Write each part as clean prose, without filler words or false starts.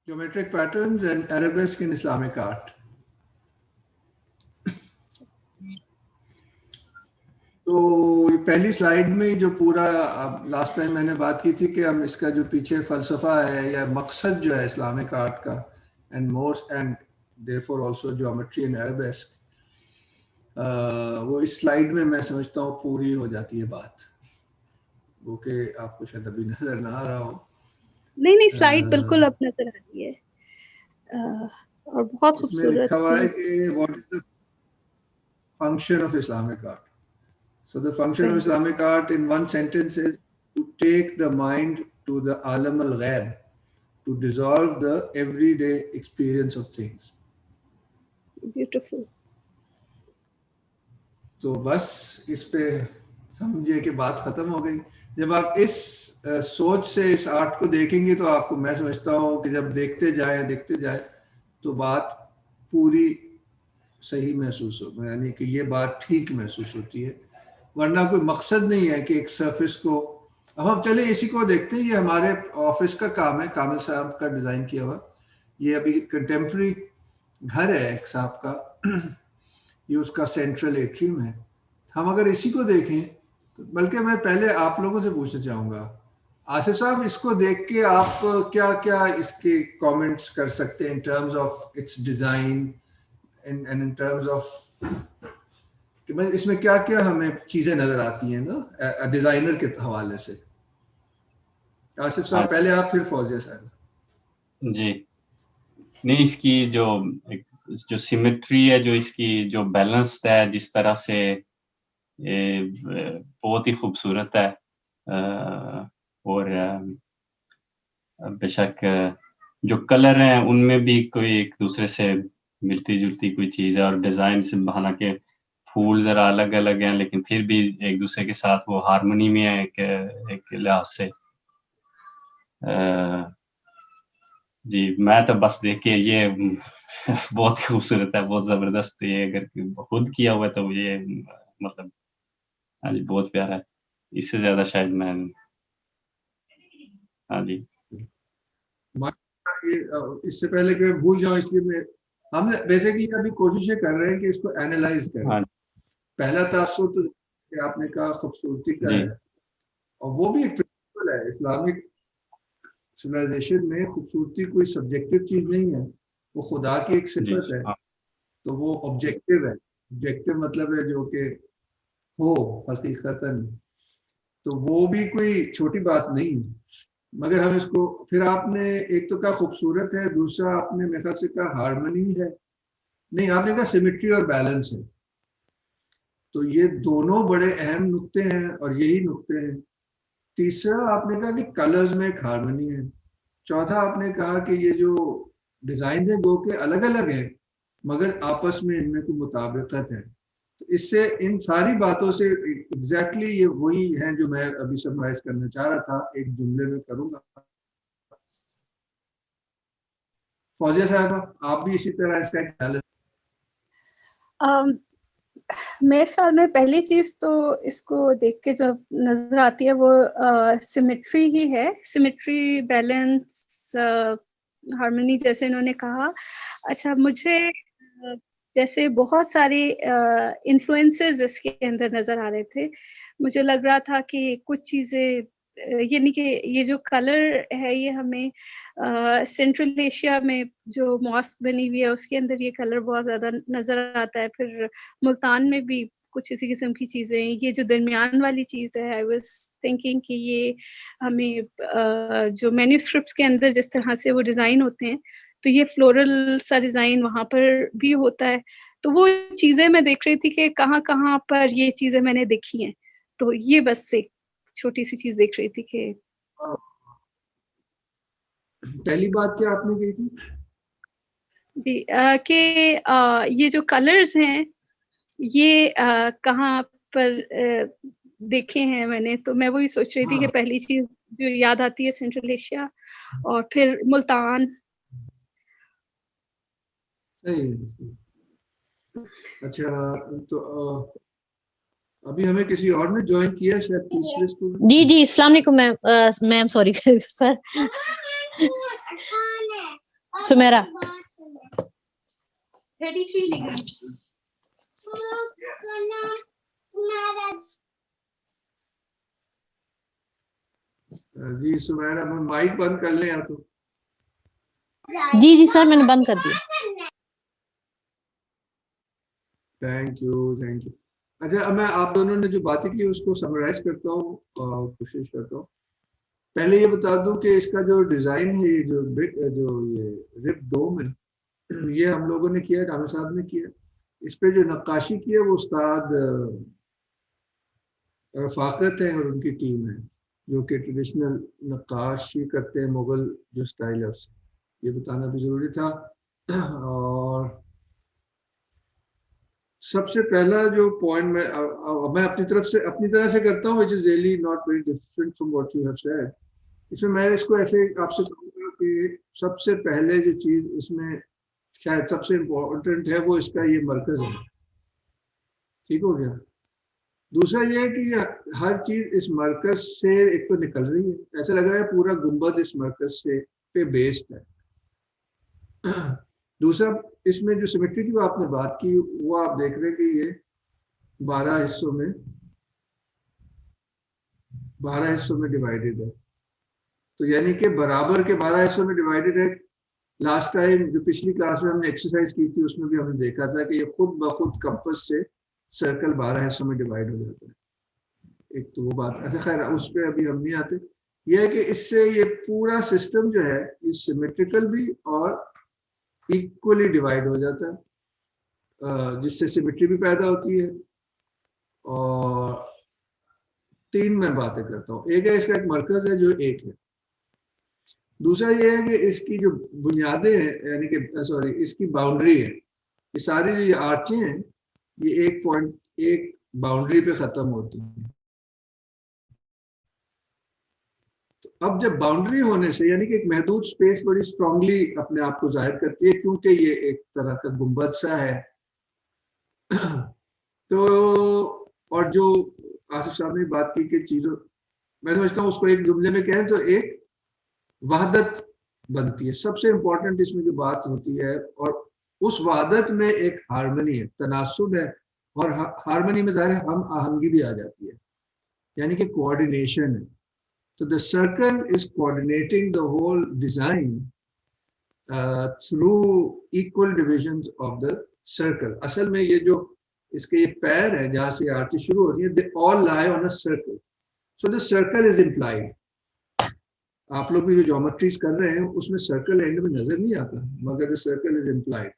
Geometric patterns and arabesque in Islamic art. तो पहली slide में जो पूरा लास्ट टाइम मैंने बात की थी कि हम इसका जो पीछे फलसफा है या मकसद जो है इस्लामिक आर्ट का and most and therefore also geometry and arabesque, वो इस स्लाइड में मैं समझता हूँ पूरी हो जाती है बात, वो कि आपको शायद अभी नजर ना आ रहा हो। नहीं स्लाइड बिल्कुल अब नजर आ रही है और बहुत खूबसूरत लिखा हुआ है कि what is the function of Islamic art. So the function of Islamic art in one sentence is to take the mind to the alam al-ghaib, to dissolve the everyday experience of things. Beautiful. तो बस इस पे समझिए कि बात खत्म हो गई. जब आप इस सोच से इस आर्ट को देखेंगे तो आपको, मैं समझता हूँ कि जब देखते जाए तो बात पूरी सही महसूस हो, यानी कि ये बात ठीक महसूस होती है. वरना कोई मकसद नहीं है कि एक सरफेस को, अब हम चले इसी को देखते हैं. ये हमारे ऑफिस का काम है, कामिल साहब का डिज़ाइन किया हुआ. ये अभी कंटेम्प्रेरी घर है एक साहब का, ये उसका सेंट्रल एट्रियम है. हम अगर इसी को देखें तो, बल्कि मैं पहले आप लोगों से पूछना चाहूँगा, आसिफ साहब, इसको देख के आप क्या क्या इसके कमेंट्स कर सकते हैं in terms of its design and in terms of कि मैं इसमें क्या क्या हमें चीजें नजर आती हैं ना डिजाइनर के हवाले से. आसिफ साहब पहले आप, फिर फौजिया साहब. जी नहीं, इसकी जो सिमेट्री है, जो इसकी जो बैलेंस्ड है, जिस तरह से बहुत ही खूबसूरत है. और बेशक जो कलर हैं उनमें भी कोई एक दूसरे से मिलती जुलती कोई चीज़ है, और डिज़ाइन से हालांकि फूल ज़रा अलग अलग हैं लेकिन फिर भी एक दूसरे के साथ वो हारमोनी में है एक लिहाज से. जी मैं तो बस देख के ये बहुत खूबसूरत है, बहुत ज़बरदस्त. ये अगर खुद किया हुआ है तो ये मतलब हाँ जी बहुत प्यारा है. इससे ज़्यादा शायद मैं, हाँ जी. इससे पहले कि मैं भूल जाऊं, इसलिए हम बेसिकली अभी कोशिशें कर रहे हैं कि इसको एनालाइज करें. हाँ. पहला तासुर तो आपने कहा खूबसूरती का है, और वो भी एक प्रिंसिपल है इस्लामिक सिविलाइजेशन में. खूबसूरती कोई सब्जेक्टिव चीज नहीं है, वो खुदा की एक सिफत है. तो वो ऑब्जेक्टिव है. ऑब्जेक्टिव मतलब है जो कि हो हकीकतन, तो वो भी कोई छोटी बात नहीं है. मगर हम इसको, फिर आपने एक तो कहा खूबसूरत है, दूसरा आपने मेरे ख्याल से कहा हार्मनी है, नहीं आपने कहा सिमेट्री और बैलेंस है. तो ये दोनों बड़े अहम नुक्ते हैं और यही नुक्ते हैं. तीसरा आपने कहा कि कलर्स में एक हार्मनी है. चौथा आपने कहा कि ये जो डिजाइन है वो के अलग अलग है मगर आपस में इनमें कोई मुताबिकत है. तो इससे इन सारी बातों से एग्जैक्टली ये वही है जो मैं अभी समराइज करना चाह रहा था, एक जुमले में करूंगा. फौजिया साहब, आप भी इसी तरह इसका एक ख्याल. मेरे ख्याल में पहली चीज तो इसको देख के जो नजर आती है वो सिमेट्री ही है. सिमेट्री, बैलेंस, हार्मनी जैसे इन्होंने कहा. अच्छा, मुझे जैसे बहुत सारे इन्फ्लुएंसेस इसके अंदर नजर आ रहे थे. मुझे लग रहा था कि कुछ चीजें, यानी कि ये जो कलर है ये हमें सेंट्रल एशिया में जो मॉस्क बनी हुई है उसके अंदर ये कलर बहुत ज़्यादा नज़र आता है. फिर मुल्तान में भी कुछ इसी किस्म की चीज़ें. ये जो दरमियान वाली चीज़ है, आई वाज थिंकिंग कि ये हमें जो मैन्यूस्क्रिप्ट्स के अंदर जिस तरह से वो डिज़ाइन होते हैं, तो ये फ्लोरल सा डिज़ाइन वहाँ पर भी होता है. तो वो चीज़ें मैं देख रही थी कि कहाँ-कहाँ पर ये चीज़ें मैंने देखी हैं. तो ये बस एक छोटी सी चीज़ देख रही थी कि पहली बात क्या आपने कही थी? जी, कि ये जो कलर्स हैं ये कहाँ पर देखे हैं मैंने. तो मैं वही सोच रही थी कि पहली चीज जो याद आती है सेंट्रल एशिया और फिर मुल्तान. अच्छा, तो अभी हमें किसी और ने ज्वाइन किया शायद तीसरे स्कूल. जी अस्सलाम वालेकुम ma'am. Ma'am sorry sir. Sumera 33 degree. जी सुमैरा, माइक बंद कर लें या तो। जी जी सर, मैंने बंद कर दिया। Thank you, thank you. अच्छा, अब मैं आप दोनों ने जो बातें की उसको समराइज करता हूँ और कोशिश करता हूँ। पहले ये बता दूं कि इसका जो डिजाइन है, ये रिप डोम है, ये हम लोगों ने किया, रामी साहब ने किया। इस पे जो नक्काशी की है वो उस्ताद रफाकत है और उनकी टीम है, जो कि ट्रेडिशनल नक्काशी करते हैं, मुगल जो स्टाइल है उससे। ये बताना भी जरूरी था। और सबसे पहला जो पॉइंट मैं अपनी तरह से करता हूँ, which is really not very different from what you have said. इसमें मैं इसको ऐसे आपसे कहूँगा कि सबसे पहले जो चीज इसमें शायद सबसे इम्पोर्टेंट है वो इसका ये मरकज है। ठीक हो गया। दूसरा ये है कि हर चीज इस मरकज से एक तो निकल रही है, ऐसा लग रहा है पूरा गुंबद इस मरकज से पे बेस्ड है। दूसरा, इसमें जो सिमेट्री की आपने बात की वो आप देख रहे हैं कि ये 12 हिस्सों में डिवाइडेड है। तो यानी कि बराबर के 12 हिस्सों में डिवाइडेड है। लास्ट टाइम जो पिछली क्लास में हमने एक्सरसाइज की थी उसमें भी हमने देखा था कि ये खुद ब खुद कंपास से सर्कल 12 हिस्सों में डिवाइड हो जाता है। एक तो वो बात, ऐसा खैर उस पर अभी हम नहीं आते। यह है कि इससे ये पूरा सिस्टम जो है ये सिमेट्रिकल भी और इक्वली डिवाइड हो जाता है, जिससे सिमेट्री भी पैदा होती है। और तीन मैं बातें करता हूँ। एक है इसका एक मरकज है जो एक है। दूसरा ये है कि इसकी जो बुनियादें हैं, यानी कि सॉरी इसकी बाउंड्री है, ये सारी जो आर्चें हैं ये एक बाउंड्री पे खत्म होती है। तो अब जब बाउंड्री होने से यानी कि एक महदूद स्पेस बड़ी स्ट्रांगली अपने आप को जाहिर करती है, क्योंकि ये एक तरह का गुंबद सा है। तो और जो आसिफ साहब ने बात की कि चीजों, मैं समझता हूँ उसको एक जुमले में कहें तो एक वहदत बनती है। सबसे इंपॉर्टेंट इसमें जो बात होती है, और उस वहदत में एक हार्मनी है, तनासुब है, और हार्मनी में ज़ाहिर हम आहंगी भी आ जाती है, यानी कि कोऑर्डिनेशन है। तो the circle is coordinating the whole design through equal divisions of the circle. असल में ये जो इसके ये पैर है जहाँ से आर्ची शुरू हो रही है, they all lie on a circle, so the circle is implied. आप लोग भी जो ज्योमेट्रीज कर रहे हैं उसमें सर्कल एंड में नजर नहीं आता, मगर the circle is implied.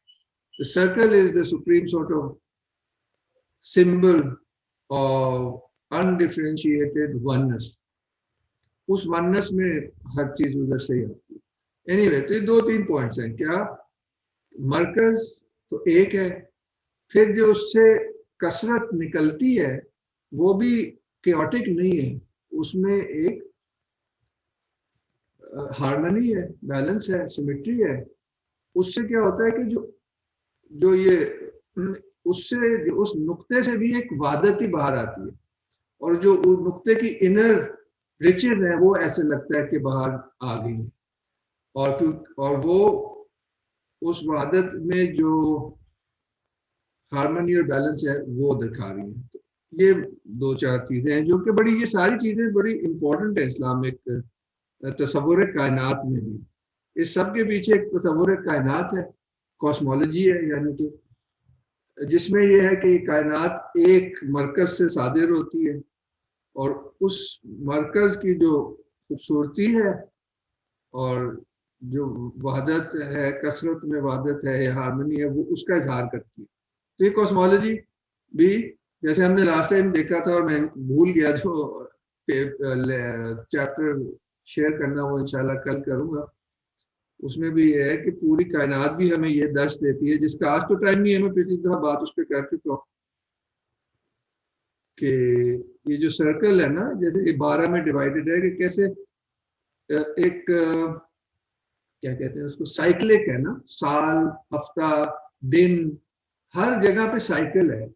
The circle is the supreme sort of symbol of undifferentiated oneness. उस वननेस में हर चीज उधर से ही आती है। एनीवे, तो ये दो तीन पॉइंट्स हैं। क्या मरकज तो एक है, फिर जो उससे कसरत निकलती है वो भी केओटिक नहीं है, उसमें एक हार्मनी है, बैलेंस है, सिमेट्री है। उससे क्या होता है कि जो ये उससे उस नुक्ते से भी एक वादत ही बाहर आती है, और जो उस नुक्ते की इनर रिचेज है वो ऐसे लगता है कि बाहर आ गई, और वो उस वादत में जो हार्मनी और बैलेंस है वो दिखा रही है। तो ये दो चार चीजें हैं जो कि बड़ी, ये सारी चीजें बड़ी इंपॉर्टेंट है इस्लामिक तस्वुर कायनात में भी। इस सब के पीछे एक तस्वुर कायनात है, कॉस्मोलॉजी है, यानी कि जिसमें यह है कि कायनात एक मरकज से सादिर होती है, और उस मरकज की जो खूबसूरती है और जो वहदत है, कसरत में वहदत है या हार्मनी है, वो उसका इजहार करती है। तो ये कॉस्मोलॉजी भी, जैसे हमने लास्ट टाइम देखा था और मैं भूल गया, जो चैप्टर शेयर करना वो इंशाल्लाह कल करूंगा, उसमें भी ये है कि पूरी कायनात भी हमें ये दर्श देती है, जिसका आज तो टाइम नहीं है, मैं पिछली दफा बात उस पर कर चुका हूँ कि ये जो सर्कल है ना, जैसे ये 12 में डिवाइडेड है, कि कैसे एक क्या कहते हैं उसको, साइक्लिक है ना, साल, हफ्ता, दिन, हर जगह पे साइकिल है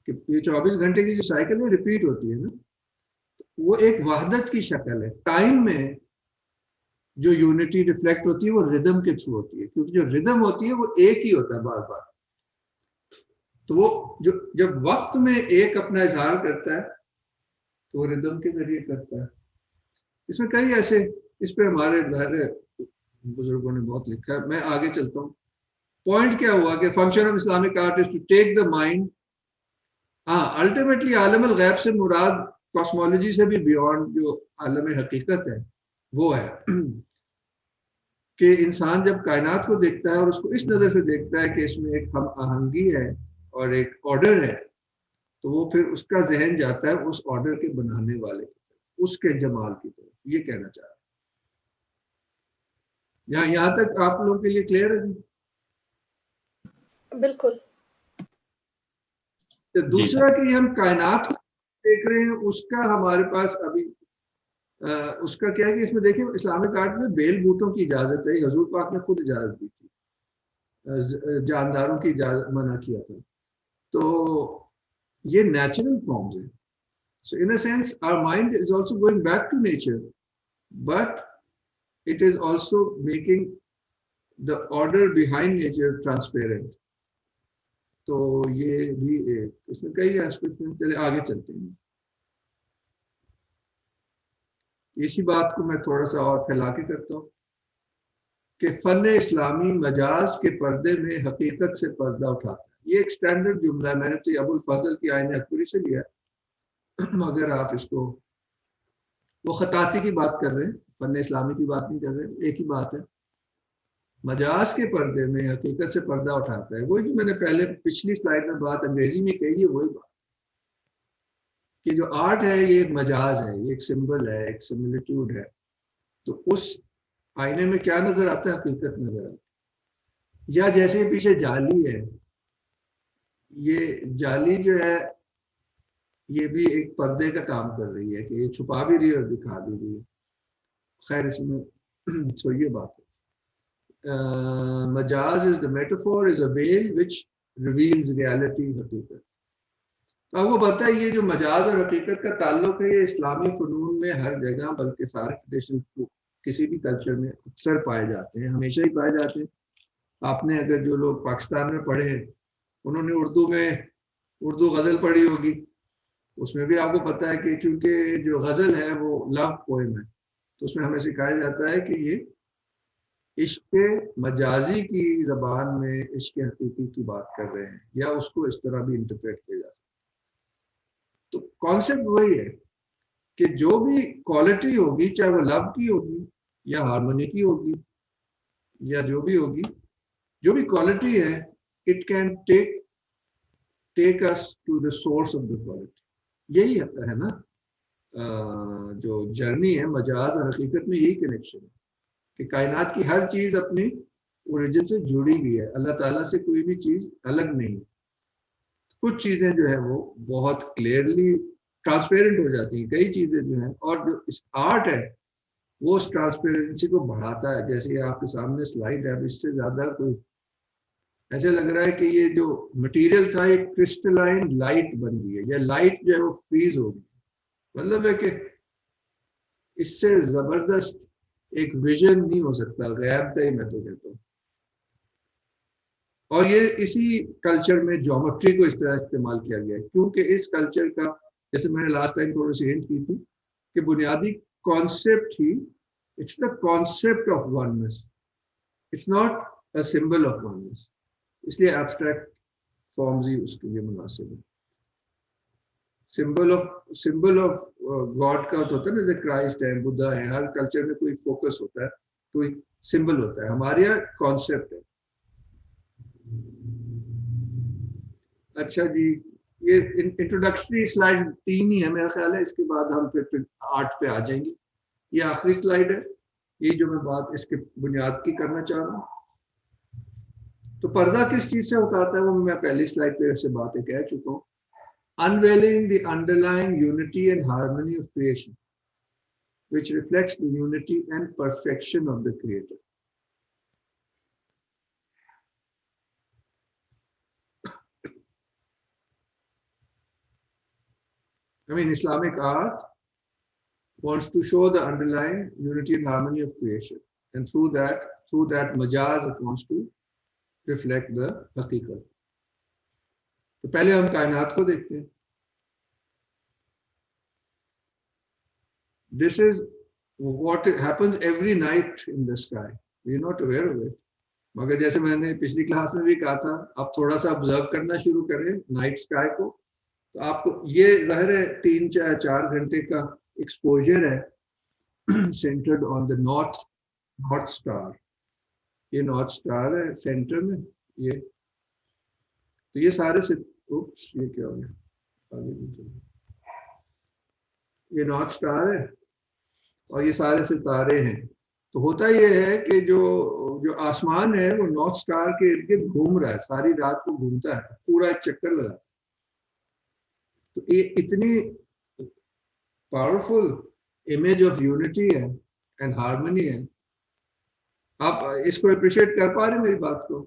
कि ये 24 घंटे की जो साइकिल है रिपीट होती है ना, वो एक वहदत की शक्ल है। टाइम में जो यूनिटी रिफ्लेक्ट होती है वो रिदम के थ्रू होती है, क्योंकि जो रिदम होती है वो एक ही होता है बार बार। तो वो जो जब वक्त में एक अपना इजहार करता है तो वो रिदम के जरिए करता है। इसमें कई ऐसे, इस पे हमारे बुजुर्गों ने बहुत लिखा है। मैं आगे चलता हूँ। पॉइंट क्या हुआ कि function of Islamic art is to take the mind, हाँ अल्टीमेटली आलम अल गैब से मुराद कॉस्मोलॉजी से भी बियॉन्ड जो आलम हकीकत है वो है कि इंसान जब कायनात को देखता है और उसको इस नज़र से देखता है कि इसमें एक हम आहंगी है और एक ऑर्डर है, तो वो फिर उसका जहन जाता है उस ऑर्डर के बनाने वाले की तरफ, उसके जमाल की तरफ। ये कहना चाह रहा हूँ। यहाँ तक आप लोगों के लिए क्लियर है? बिल्कुल। तो दूसरा कि हम कायनात देख रहे हैं, उसका हमारे पास अभी उसका क्या है कि इसमें देखिए इस्लामिक आर्ट में बेल बूटों की इजाजत है, हजूर पाक ने खुद इजाजत दी थी, जानदारों की इजाजत मना किया था। तो ये नेचुरल फॉर्म्स है। So in a sense our mind is also going back to nature, but it is also making the order behind nature transparent. तो ये भी एक, इसमें कई एस्पेक्ट हैं। चले आगे चलते हैं। इसी बात को मैं थोड़ा सा और फैला के करता हूँ कि फन इस्लामी मजाज के पर्दे में हकीकत से पर्दा उठाता है। ये एक स्टैंडर्ड जुमला है, मैंने तो अबुल फजल की आयन अकबरी से लिया है। मगर आप इसको, वो खताती की बात कर रहे हैं, फन इस्लामी की बात नहीं कर रहे, एक ही बात है। मजाज के पर्दे में हकीकत से पर्दा उठाता है। वही जो मैंने पहले पिछली स्लाइड में बात अंग्रेजी में कही है, वही बात कि जो आर्ट है ये एक मजाज है, ये एक सिंबल है, एक सिमिलिट्यूड है। तो उस आईने में क्या नजर आता है? हकीकत नजर आती है। या जैसे पीछे जाली है, ये जाली जो है ये भी एक पर्दे का काम कर रही है कि ये छुपा भी रही है और दिखा भी रही है। खैर इसमें तो ये बात है। Majaz is the metaphor, is a well which reveals reality, हकीकत। तो आपको पता है ये जो मजाज और हकीकत का ताल्लुक है, ये इस्लामी फनून में हर जगह, बल्कि सारे ट्रेडिशनल किसी भी कल्चर में अक्सर पाए जाते हैं, हमेशा ही पाए जाते हैं। आपने अगर जो लोग पाकिस्तान में पढ़े हैं उन्होंने उर्दू गजल पढ़ी होगी, उसमें भी आपको पता है कि क्योंकि जो गजल है वो लव पोएम है, तो उसमें हमें सिखाया जाता है कि ये इश्क मजाजी की जबान में इश्क हकीकी की बात कर रहे हैं, या उसको इस तरह भी इंटरप्रेट किया जा सकता है। तो कॉन्सेप्ट वही है कि जो भी क्वालिटी होगी, चाहे वो लव की होगी या हार्मनी की होगी या जो भी होगी, जो भी क्वालिटी है, it can take us to the source of the quality. यही है ना जो जर्नी है मजाज और हकीकत में, यही कनेक्शन है कि कायनात की हर चीज अपनी ओरिजिन से जुड़ी हुई है, अल्लाह ताला से कोई भी चीज अलग नहीं। कुछ चीजें जो है वो बहुत क्लियरली ट्रांसपेरेंट हो जाती हैं, कई चीजें जो हैं, और जो इस आर्ट है वो उस ट्रांसपेरेंसी को बढ़ाता है। जैसे ये आपके सामने स्लाइड है, इससे ज्यादा कोई ऐसे लग रहा है कि ये जो मटेरियल था एक क्रिस्टलाइन लाइट बन गई है, या लाइट जो है वो फ्रीज हो गई। मतलब है कि इससे जबरदस्त एक विजन नहीं हो सकता, गैब का ही मैं तो कहता हूँ। और ये इसी कल्चर में ज्योमेट्री को इस तरह इस्तेमाल किया गया है, क्योंकि इस कल्चर का, जैसे मैंने लास्ट टाइम थोड़ी सी हिंट की थी, कि बुनियादी concept he, it's the concept of oneness, it's not a symbol of oneness. इसलिए एब्स्ट्रैक्ट फॉर्म्स ही उसके लिए मुनासिब है। सिंबल ऑफ गॉड का होता है ना, जैसे क्राइस्ट है, बुद्धा है, हर कल्चर में कोई फोकस होता है, कोई सिंबल होता है। हमारे यहाँ कॉन्सेप्ट है। अच्छा जी, ये इंट्रोडक्टरी स्लाइड 3 ही है मेरा ख्याल है, इसके बाद हम फिर 8 पे आ जाएंगे। ये आखिरी स्लाइड है, ये जो मैं बात इसके बुनियाद की करना चाह रहा हूँ। तो पर्दा किस चीज से उतारता है वो मैं पहली स्लाइड पे ऐसे बातें कह चुका हूँ। Unveiling the underlying unity and harmony of creation, which reflects the unity and perfection of the Creator. I mean, Islamic art wants to show the underlying unity and harmony of creation. and through that majaz it wants to reflect the हकीकत. तो पहले हम कायनात को देखते हैं. This is what happens every night in the sky. We are not aware of it. मगर जैसे मैंने पिछली क्लास में भी कहा था, आप थोड़ा सा ऑब्जर्व करना शुरू करें नाइट स्काई को, तो आपको ये ज़ाहिर है 3-4 घंटे का एक्सपोजर है centred on the north star. ये नॉर्थ स्टार है सेंटर में. ये तो ये सारे से ये क्या हो गया, ये नॉर्थ स्टार है और ये सारे सितारे हैं. तो होता ये है कि जो आसमान है वो नॉर्थ स्टार के इर्द गिर्द घूम रहा है, सारी रात को घूमता है, पूरा एक चक्कर लगा. तो ये इतनी पावरफुल इमेज ऑफ यूनिटी है एंड हार्मनी है. आप इसको अप्रिशिएट कर पा रहे हैं मेरी बात को?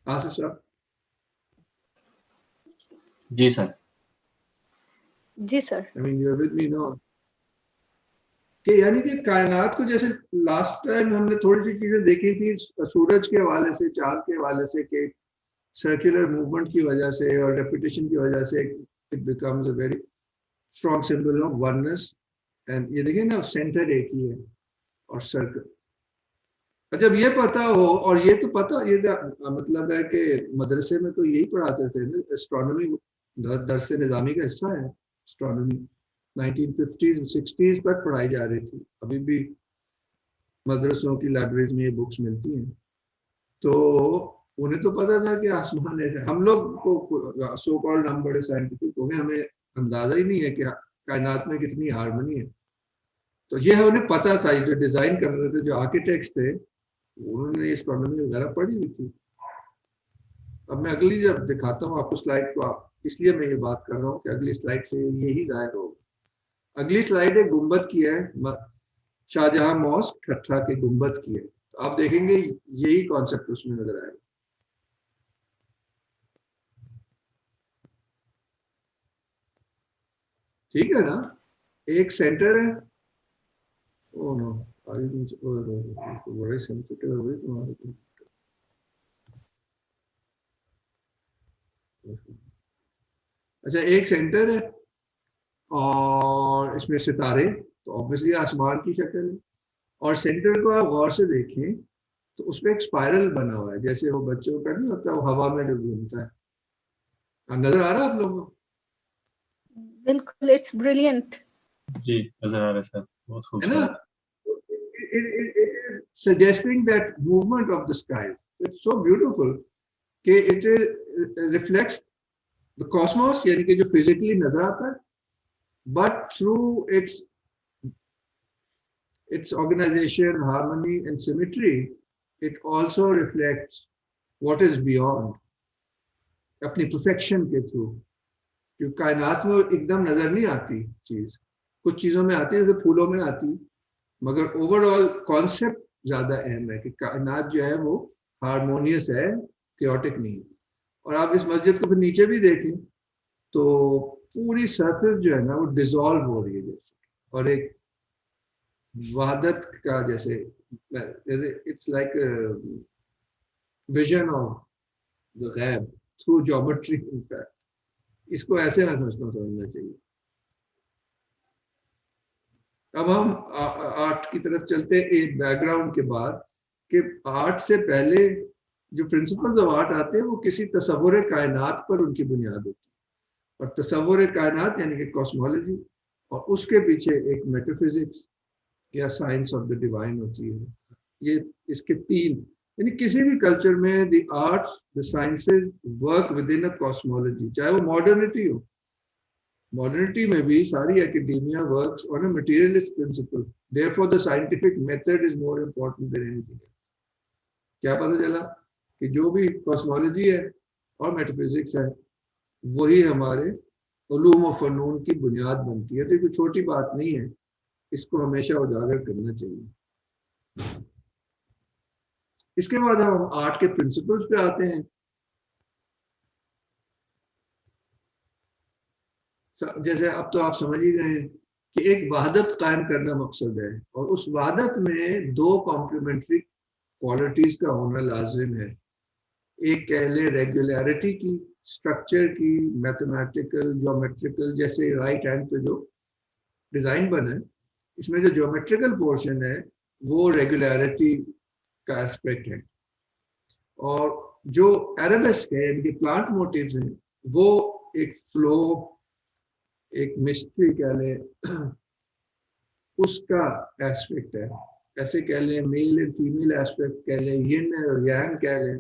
आसिफ साहब. जी सर. जी sir. I mean, you are with me now. कि यानी कि कायनात को जैसे लास्ट टाइम हमने थोड़ी सी चीजें देखी थी सूरज के हवाले से, चांद के हवाले से, कि सर्कुलर मूवमेंट की वजह से और रेपिटेशन की वजह से it becomes a very strong symbol of oneness. And ये देखिए ना, सेंटर एक ही है और सर्कल. जब ये पता हो, और ये तो पता, ये मतलब है कि मदरसे में तो यही पढ़ाते थे ना, एस्ट्रोनॉमी दर्स निज़ामी का हिस्सा है एस्ट्रोनॉमी. 1950s 60s तक पढ़ाई जा रही थी. अभी भी मदरसों की लाइब्रेरीज में ये बुक्स मिलती हैं. तो उन्हें तो पता था कि आसमान ऐसा. हम लोग को सो कॉल्ड हम बड़े साइंटिफिक हो गए, हमें अंदाजा ही नहीं है कि कायनात में कितनी हार्मनी है. तो ये उन्हें पता था. ये जो डिजाइन कर रहे थे, जो आर्किटेक्ट्स थे, उन्होंने एस्ट्रोनॉमी वगैरह पढ़ी हुई थी. अब मैं अगली जब दिखाता हूँ आपको स्लाइड को, आप इसलिए मैं ये बात कर रहा हूँ कि अगली स्लाइड से यही जाहिर होगा. अगली स्लाइड एक गुंबद की है, शाहजहां मॉस्क ठट्ठा के गुंबद की है. तो आप देखेंगे यही कॉन्सेप्ट उसमें नजर आएगा. ठीक है ना? एक सेंटर है. ओ नो, बड़े सेंसिटिव हो गई तुम्हारे. अच्छा, एक सेंटर है और इसमें सितारे, तो ऑब्वियसली आसमान की शक्ल है. और सेंटर को आप गौर से देखें तो उसमें एक स्पाइरल बना हुआ है, जैसे वो बच्चों का नहीं होता, वो हवा में जो घूमता है. नजर आ रहा है आप लोगों को? बिल्कुल. It's brilliant. जी नजर आ रहा है सर, बहुत है ना? खूबसूरत. It is suggesting that movement of the skies. It's so beautiful कि it reflects the cosmos, यानी कि जो physically नजर आता है, but through its organization, harmony and symmetry, it also reflects what is beyond. अपनी perfection के through. क्योंकि कायनात में एकदम नजर नहीं आती चीज, कुछ चीजों में आती है, जैसे फूलों में आती, मगर ओवरऑल कॉन्सेप्ट ज्यादा अहम है कि कायनात जो है वो हारमोनियस है, chaotic नहीं. और आप इस मस्जिद को फिर नीचे भी देखें तो पूरी सरफेस जो है ना वो डिसॉल्व हो रही है जैसे, और एक वहादत का जैसे, it's like vision of the गैब थ्रू ज्योमेट्री. इसको ऐसे मैं समझना चाहिए. अब हम आर्ट की तरफ चलते हैं. एक बैकग्राउंड के बाद कि आर्ट से पहले जो प्रिंसिपल्स ऑफ आर्ट आते हैं वो किसी तसव्वुर कायनात पर उनकी बुनियाद होती है. और तसव्वुर कायनात यानी कि कॉस्मोलॉजी, और उसके पीछे एक मेटाफिजिक्स या साइंस ऑफ द डिवाइन होती है. ये इसके तीन, यानी किसी भी कल्चर में the arts, the sciences work within a cosmology. चाहे वो मॉडर्निटी हो, मॉडर्निटी में भी सारी academia works on a materialist principle. Therefore the scientific method is more important than anything. क्या पता चला कि जो भी कॉस्मोलॉजी है और मेटाफिजिक्स है वही हमारे उलूम और फनून की बुनियाद बनती है. तो ये कोई छोटी बात नहीं है, इसको हमेशा उजागर करना चाहिए. इसके बाद हम आर्ट के प्रिंसिपल्स पे आते हैं. जैसे अब तो आप समझ ही गए कि एक वहादत कायम करना मकसद है, और उस वहादत में दो कॉम्प्लीमेंट्री क्वालिटीज का होना लाजिम है। एक कह ले रेगुलरिटी की, स्ट्रक्चर की, मैथमेटिकल ज्योमेट्रिकल, जैसे राइट हैंड पे जो डिजाइन बना है इसमें जो ज्योमेट्रिकल पोर्शन है वो रेगुलरिटी का एस्पेक्ट है, और जो एराबेस्क है, इनके प्लांट मोटिव्स हैं, वो एक फ्लो, एक मिस्ट्री कह ले उसका एस्पेक्ट है। ऐसे कह ले मेल एंड फीमेल एस्पेक्ट कह ले, यिन और यांग कह ले।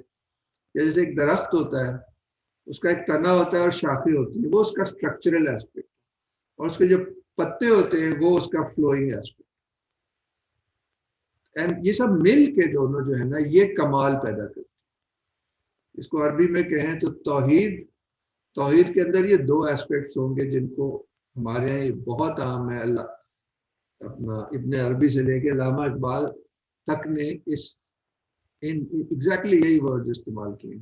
जैसे एक दरख्त होता है, उसका एक तना होता है और शाखें होती है, वो उसका स्ट्रक्चरल एस्पेक्ट, और उसके जो पत्ते होते हैं वो उसका फ्लोइंग एस्पेक्ट। एंड ये सब मिल के दोनों जो है ना ये कमाल पैदा करते हैं। इसको अरबी में कहें तो तौहीद, तौहीद के अंदर ये दो एस्पेक्ट्स होंगे जिनको हमारे यहाँ ये बहुत आम है। अल्लाह अपना इब्ने अरबी से लेके अल्लामा इकबाल तक ने इस इन एग्जैक्टली यही वर्ड इस्तेमाल किए।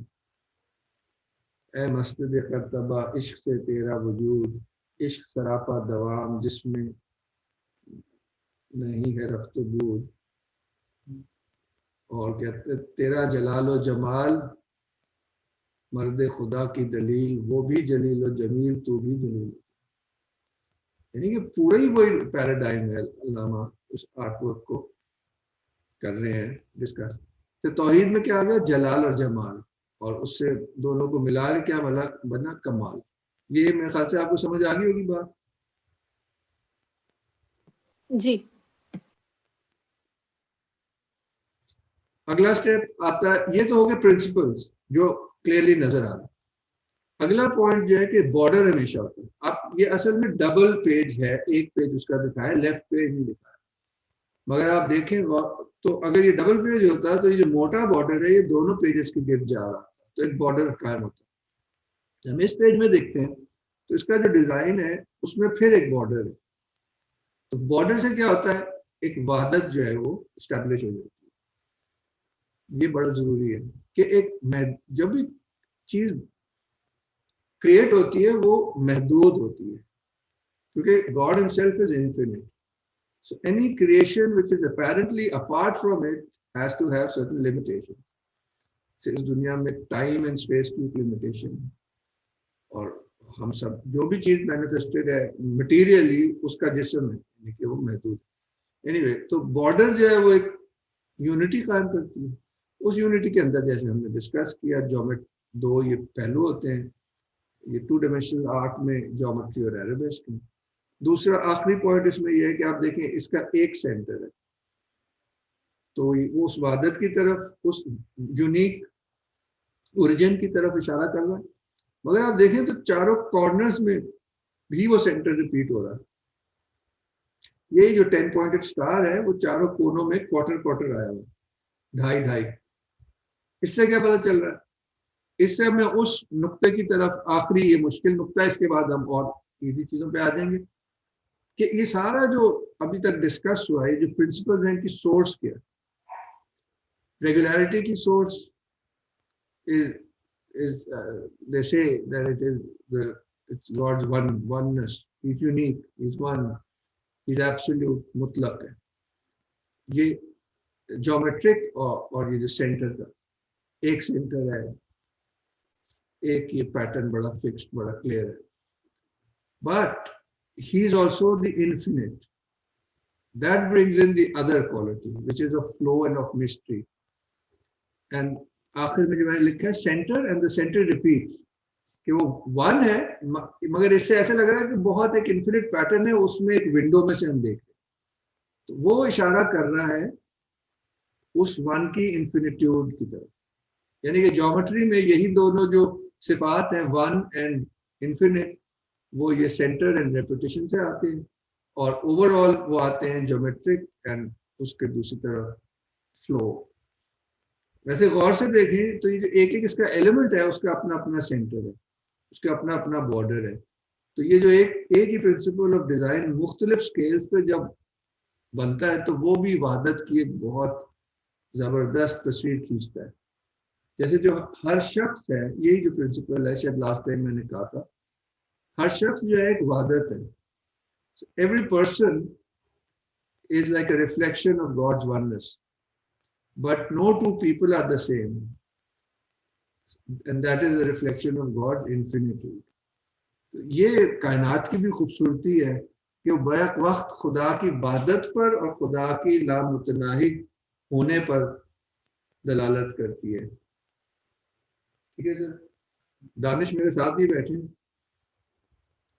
ए मस्जिद करतबा इश्क से तेरा वजूद, इश्क सरापा दवाम जिसमें नहीं है रफ्त बूद। और कहते तेरा जलालो जमाल मर्द खुदा की दलील, वो भी जलील व जमील तू भी जलील। यानी कि पूरा ही वही पैराडाइम है, अल्लामा उस आर्टवर्क को कर रहे हैं डिस्कस। तो तौहीद में क्या आ गया, जलाल और जमाल, और उससे दोनों को मिला के क्या बना कमाल। ये मेरे ख्याल से आपको समझ आ गई होगी बात। जी अगला स्टेप आता है, ये तो हो गए प्रिंसिपल्स जो क्लियरली नजर आ रहा है। अगला पॉइंट जो है कि बॉर्डर हमेशा होता है। अब ये असल में डबल पेज है, एक पेज उसका दिखाया, लेफ्ट पेज नहीं दिखाया, मगर आप देखें तो अगर ये डबल पेज होता है तो ये जो मोटा बॉर्डर है ये दोनों पेजेस के गिर्द जा रहा है, तो एक बॉर्डर कायम होता है। हम इस पेज में देखते हैं तो इसका जो डिजाइन है उसमें फिर एक बॉर्डर है। तो बॉर्डर से क्या होता है, एक वहादत जो है वो स्टैब्लिश हो जाती है। ये बड़ा जरूरी है कि एक जब भी चीज क्रिएट होती है वो महदूद होती है, क्योंकि God himself is infinite. So any creation which is apparently apart from it has to have certain limitation. इस दुनिया में टाइम एंड स्पेस की लिमिटेशन, और हम सब जो भी चीज मैनिफेस्टेड है मटेरियली उसका जिस्म है, यानी कि वो महदूद। एनीवे तो बॉर्डर जो है वो एक यूनिटी कायम करती है। उस यूनिटी के अंदर जैसे हमने डिस्कस किया, दो ये पहलू होते हैं, ये 2 डायमेंशनल आर्ट में ज्योमेट्री और एराबेस्क में। दूसरा आखिरी पॉइंट इसमें यह है कि आप देखें इसका एक सेंटर है, तो वो उस वहादत की तरफ, उस यूनिक ओरिजिन की तरफ इशारा कर रहा है। मगर आप देखें तो चारों कॉर्नर्स में भी वो सेंटर रिपीट हो रहा है। ये जो 10 पॉइंटेड स्टार है वो चारों कोनों में क्वार्टर क्वार्टर आया हुआ, ढाई ढाई। इससे क्या पता चल रहा है, इससे हमें उस नुक्ते की तरफ, आखिरी ये मुश्किल नुक्ता, इसके बाद हम और इजी चीजों पे आ जाएंगे, कि ये सारा जो अभी तक डिस्कस हुआ है, जो प्रिंसिपल है कि सोर्स क्या है। रेगुलरिटी की source is they say that it is it's God's oneness. He's unique, he's one, he's absolute, मुतलक है। ये ज्योमेट्रिक और ये जो सेंटर का एक सेंटर है, एक ये पैटर्न बड़ा फिक्स्ड, बड़ा क्लियर है। But he is also the infinite. That brings in the other quality, which is of flow and of mystery. And आखिर में जो मैंने लिखा है centre, and the centre repeats, कि वो वन है, मगर इससे ऐसा लग रहा है कि बहुत एक इन्फिनिट पैटर्न है, उसमें एक विंडो में से हम देख रहे हैं। तो वो इशारा कर रहा है उस वन की इन्फिनिट्यूड की तरफ। यानी कि ज्योमेट्री में यही दोनों जो सिफात हैं, वन एंड इन्फिनिट, वो ये सेंटर एंड रेपुटेशन से आते हैं, और ओवरऑल वो आते हैं ज्योमेट्रिक एंड उसके दूसरी तरफ फ्लो। वैसे गौर से देखें तो ये जो एक इसका एलिमेंट है उसका अपना अपना सेंटर है, उसका अपना अपना बॉर्डर है। तो ये जो एक ही प्रिंसिपल ऑफ डिजाइन मुख्तलिफ स्केल्स पे जब बनता है तो वो भी वहादत की एक बहुत जबरदस्त तस्वीर खींचता है। जैसे जो हर शख्स है, यही जो प्रिंसिपल है, शायद लास्ट टाइम मैंने कहा था, हर शख्स जो है एक वहादत है। So every person is like a reflection of God's oneness, but no two people are the same, and that is a reflection of God's infinitude. ये कायनात की भी खूबसूरती है कि वो बैक वक्त खुदा की इबादत पर और खुदा की लामुतनाही होने पर दलालत करती है। ठीक है सर, दानिश मेरे साथ ही बैठे हैं।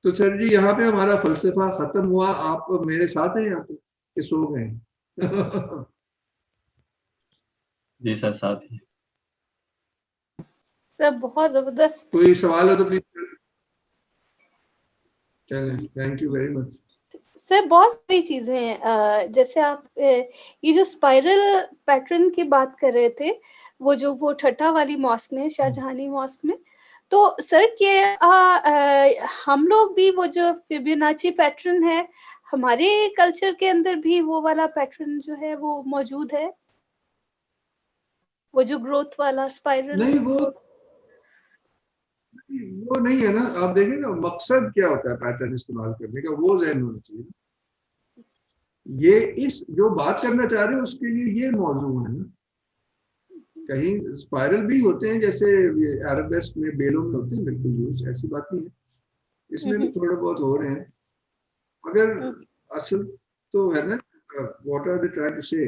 तो सर जी यहाँ पे हमारा फलसफा खत्म हुआ, आप मेरे साथ हैं यहाँ पे कि सो गए? जी सर, साथ ही। सर बहुत जबरदस्त। कोई सवाल हो तो प्लीज। चलें, thank you very much. Sir बहुत सारी चीजें हैं, जैसे आप ये जो स्पाइरल पैटर्न की बात कर रहे थे, वो ठट्टा वाली मॉस्क में, शाहजहानी मॉस्क में, तो सर के हम लोग भी वो जो फिबोनाची पैटर्न है, हमारे कल्चर के अंदर भी वो वाला पैटर्न जो है वो मौजूद है, वो जो ग्रोथ वाला स्पाइरल? नहीं, वो नहीं है ना। आप देखिए ना, मकसद क्या होता है पैटर्न इस्तेमाल करने का, वो ज़हन होना चाहिए। ये इस जो बात करना चाह रहे हैं उसके लिए ये मौजू है ना। कहीं स्पाइरल भी होते हैं, जैसे अरबेस्क में, बेलों में होते हैं, बिल्कुल यूज, ऐसी बात नहीं है। इसमें भी थोड़े बहुत हो रहे हैं, मगर असल तो है ना, what are they trying to say.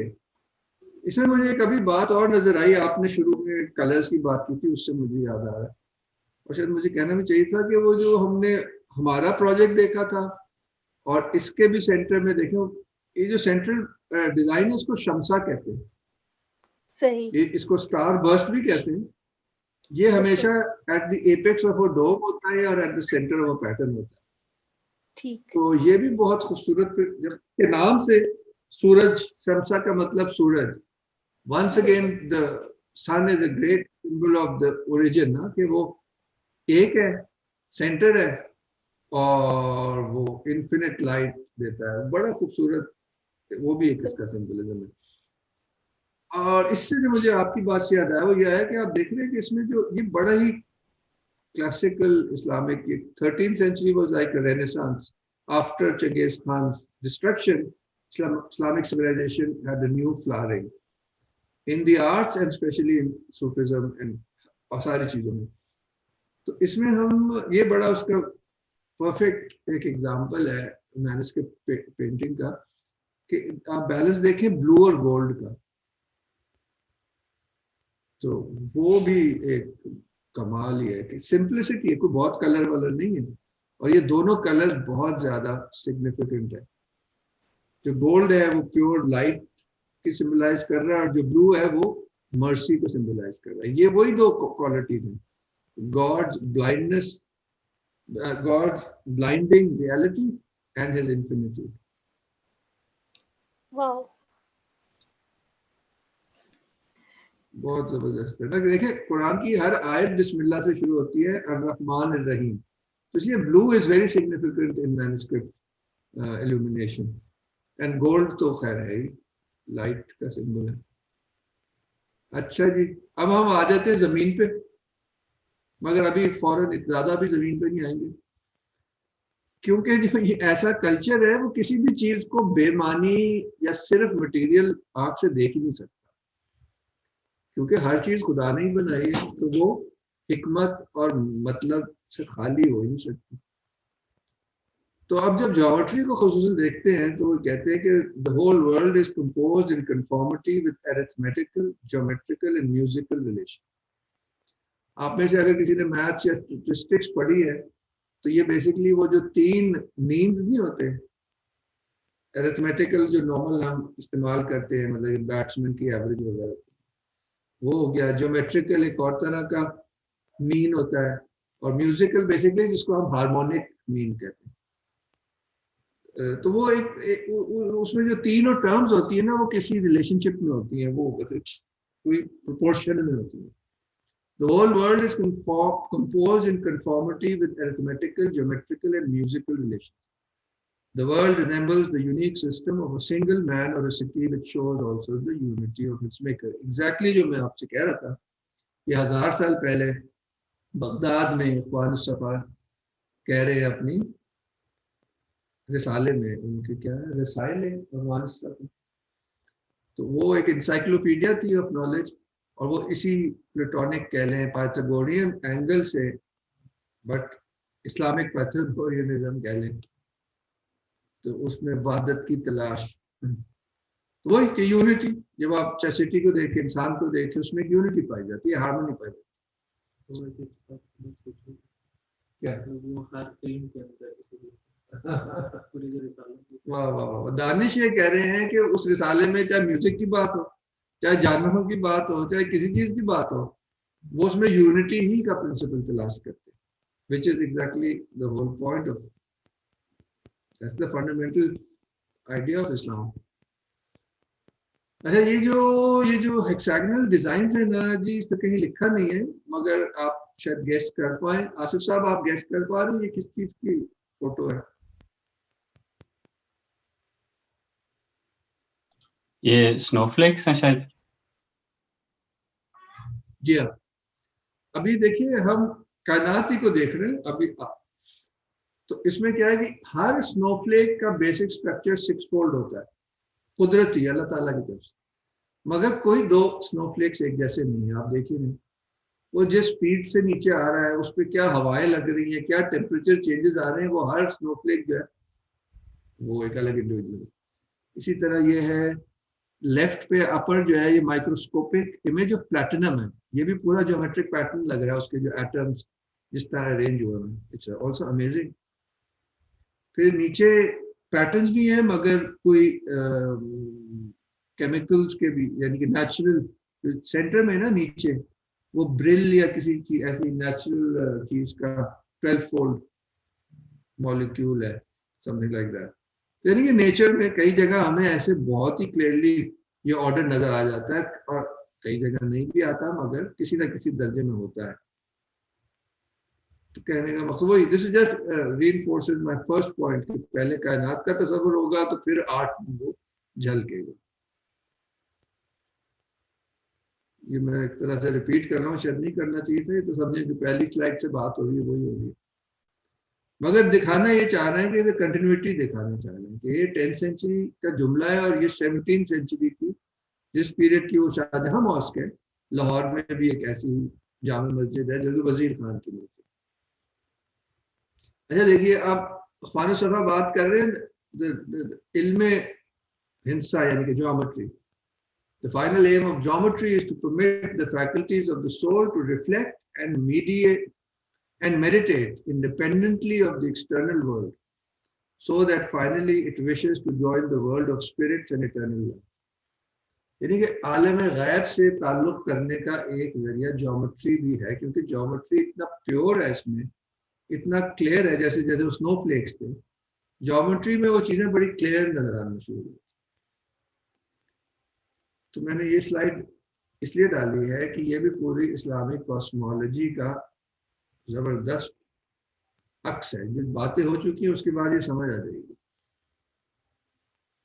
इसमें मुझे कभी बात और नजर आई, आपने शुरू में कलर्स की बात की थी, उससे मुझे याद आ रहा है, और शायद मुझे कहना भी चाहिए था कि वो जो हमने हमारा प्रोजेक्ट देखा था और इसके भी सेंटर में देखे, ये जो सेंट्रल डिजाइन है इसको शमसा कहते हैं। सही। ये इसको स्टार बर्स्ट भी कहते हैं। ये हमेशा at the apex of a dome होता है और at the centre of a pattern होता है। ठीक। तो ये भी बहुत खूबसूरत, जब के नाम से सूरज, शमसा का मतलब सूरज, once again the sun is a great symbol of the origin ना, कि वो एक है, सेंटर है और वो इन्फिनिट लाइट देता है। बड़ा खूबसूरत, वो भी एक इसका सिंबलिज्म है। और इससे जो मुझे आपकी बात से याद आया वो यह है कि आप देख रहे हैं कि इसमें जो ये बड़ा ही classical Islamic, 13th century was like a renaissance after Genghis Khan's destruction. Islamic civilization had a new flowering in the arts and especially in Sufism and और सारी चीजों में। तो इसमें हम ये बड़ा उसका परफेक्ट एक एग्जांपल है मैन्युस्क्रिप्ट पेंटिंग का, कि आप बैलेंस देखें ब्लू और गोल्ड का, तो वो भी एक कमाल ही है कि सिंप्लिसिटी है, कोई बहुत कलर वलर नहीं है, और ये दोनों कलर बहुत ज्यादा सिग्निफिकेंट है। जो गोल्ड है वो प्योर लाइट की सिंबलाइज कर रहा है, और जो ब्लू है वो मर्सी को सिंबलाइज कर रहा है। ये वही दो क्वालिटीज हैं, God's blindness, God blinding reality and his infinity. Wow, बहुत जबरदस्त है ना। देखिए कुरान की हर आयत बिस्मिल्लाह से शुरू होती है, अर्रहमान अर्रहीम, तो इसलिए blue is very significant in manuscript illumination, and gold तो खैर है ही, लाइट का सिंबल है। अच्छा जी, अब हम आ जाते हैं जमीन पे, मगर अभी फौरन ज्यादा भी जमीन पे नहीं आएंगे, क्योंकि जो ये ऐसा कल्चर है वो किसी भी चीज को बेमानी या सिर्फ मटेरियल आंख से देख ही नहीं सकता, क्योंकि हर चीज खुदा ने ही बनाई है, तो वो हिकमत और मतलब से खाली हो ही नहीं सकती। तो अब जब ज्योमेट्री को खुसूसन देखते हैं तो वो कहते हैं कि the whole world is composed in conformity with arithmetical, geometrical and musical relation. आप में से अगर किसी ने मैथ्स या स्टैटिस्टिक्स पढ़ी है तो ये बेसिकली वो जो तीन मीन्स नहीं होते, अरिथमेटिकल जो नॉर्मल हम इस्तेमाल करते हैं, मतलब बैट्समैन की एवरेज वगैरह, वो हो गया। ज्योमेट्रिकल एक और तरह का मीन होता है, और म्यूजिकल बेसिकली जिसको हम हार्मोनिक मीन कहते हैं। तो वो एक उसमें जो तीनों टर्म्स होती है ना, वो किसी रिलेशनशिप में होती है, वो कोई प्रोपोर्शन में होती है। The whole world is composed in conformity with arithmetical, geometrical and musical relations. The world resembles the unique system of a single man or a city, which shows also the unity of its maker. Exactly जो मैं आपसे कह रहा था कि 1000 साल पहले Baghdad में इख्वान सफा कह रहे अपनी रिसाले में, उनके क्या है रसाइल अफगानिस्तान में, तो वो एक इंसाइक्लोपीडिया थी ऑफ नॉलेज, और वो इसी प्लेटोनिक कह लें पाइथागोरियन एंगल से, बट इस्लामिक पाइथागोरियनिज्म कह लें, तो उसमें वहदत की तलाश, तो वही कि यूनिटी, जब आप चैसिटी को देखें, इंसान को देखें, उसमें यूनिटी पाई जाती है, हार्मनी पाई जाती है। क्या वो हर फिल्म के अंदर वाह वाह वाह, दानिश ये कह रहे हैं कि उस रिसाले में चाहे म्यूजिक की बात हो, चाहे जानवरों की बात हो, चाहे किसी चीज की बात हो, वो उसमें यूनिटी ही का प्रिंसिपल तलाश करते हैं, which is exactly the whole point of, that's the fundamental idea of Islam. अच्छा, ये जो हेक्सागोनल डिजाइन है ना जी, इस तो कहीं लिखा नहीं है, मगर आप शायद गेस कर पाए। आसिफ साहब, आप गेस कर पा रहे हैं ये किस चीज की फोटो है? ये स्नोफ्लेक्स हैं शायद। जी हाँ, अभी देखिए हम कायनात ही को देख रहे हैं अभी, तो इसमें क्या है कि हर स्नोफ्लेक का बेसिक स्ट्रक्चर 6 फोल्ड होता है, कुदरती अल्लाह ताला की तरफ से, मगर कोई दो स्नोफ्लेक्स एक जैसे नहीं है। आप देखिए नहीं, वो जिस स्पीड से नीचे आ रहा है उस पर क्या हवाएं लग रही हैं, क्या टेम्परेचर चेंजेस आ रहे हैं, वो हर स्नोफ्लेक जो है वो एक अलग इंडिविजुअल। इसी तरह ये है लेफ्ट पे अपर जो है, ये माइक्रोस्कोपिक इमेज ऑफ प्लैटिनम है, ये भी पूरा ज्योमेट्रिक पैटर्न लग रहा है, उसके जो एटम्स जिस तरह अरेंज हुए हैं, इट्स आल्सो अमेजिंग। फिर नीचे पैटर्न्स भी हैं, मगर कोई केमिकल्स के भी, यानी कि नेचुरल सेंटर में ना नीचे वो ब्रिल या किसी चीज ऐसी नेचुरल चीज का 12 फोल्ड मॉलिक्यूल है, समथिंग लाइक दैट। यानी कि नेचर में कई जगह हमें ऐसे बहुत ही क्लियरली ये ऑर्डर नजर आ जाता है, और कई जगह नहीं भी आता, मगर किसी ना किसी दर्जे में होता है। तो कहने का मकसद वही, this is just reinforces my first point कि पहले कायनात का तस्वर होगा तो फिर आर्ट में वो झलकेगा। ये मैं एक तरह से रिपीट कर रहा हूँ, शायद नहीं करना चाहिए था, ये तो समझे जो पहली स्लाइड से बात हो रही है वही हो रही है, मगर दिखाना ये चाह रहे हैं कि कंटिन्यूटी दिखाना चाह रहे हैं कि ये 10th सेंचुरी का जुमला है, और ये 17th सेंचुरी की जिस पीरियड की वो शाहजहां मॉस्क है, लाहौर में भी एक ऐसी जामा मस्जिद है जो कि वजीर खान की मस्जिद। अच्छा देखिए, आप ख्वान सफा बात कर रहे हैं इल्म हिंसा यानी कि geometry. The final aim of geometry is to permit the faculties of the soul to reflect and meditate independently of the external world, so that finally it wishes to join the world of spirits and eternal life. यानी कि आलम गैब से ताल्लुक करने का एक जरिया geometry भी है, क्योंकि ज्योमेट्री इतना प्योर है, इसमें इतना क्लियर है, जैसे जैसे स्नोफ्लेक्स थे, ज्योमेट्री में वो चीजें बड़ी क्लियर नजर आना शुरू हुई। तो मैंने ये स्लाइड इसलिए डाली है कि ये भी पूरी इस्लामिक कॉस्मोलॉजी का जबरदस्त अक्स है, जो बातें हो चुकी हैं उसके बाद ये समझ आ जाएगी।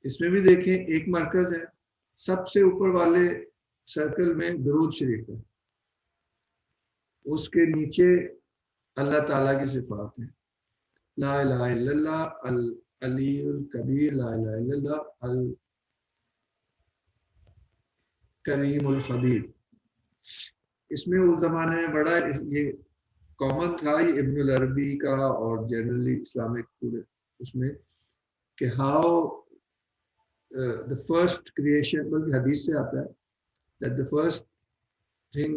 इसमें भी देखें, एक मरकज है, सबसे ऊपर वाले सर्कल में दुरूद शरीफ है, उसके नीचे अल्लाह ताला की सिफात है, ला इलाहा इल्लल्लाह अल अलीयुल कबीर, ला इलाहा इल्लल्लाह अल करीमुल खबीर। इसमें उस जमाने में बड़ा ये कॉमन था, ये इब्नुल अरबी का और जनरली इस्लामिक पूरे उसमें, कि हाउ द फर्स्ट क्रिएशन, बल्कि हदीस से आता है, that the first thing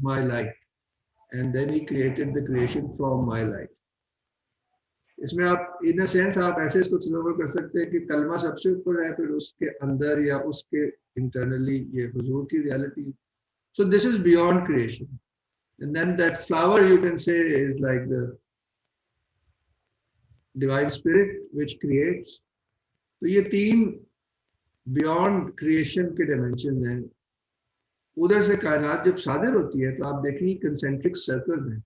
my light, and then he created the creation from my light. इसमें आप इन अ सेंस आप ऐसे इसको तस्वर कर सकते हैं कि कलमा सबसे ऊपर है, फिर उसके अंदर या उसके इंटरनली ये हुजूर की reality. So this is beyond creation, and then that flower you can say is like the divine spirit which creates. तो ये तीन बियॉन्ड क्रिएशन के डायमेंशन हैं। उधर से कायनात जब सादिर होती है तो आप देखेंगे कंसेंट्रिक सर्कल में,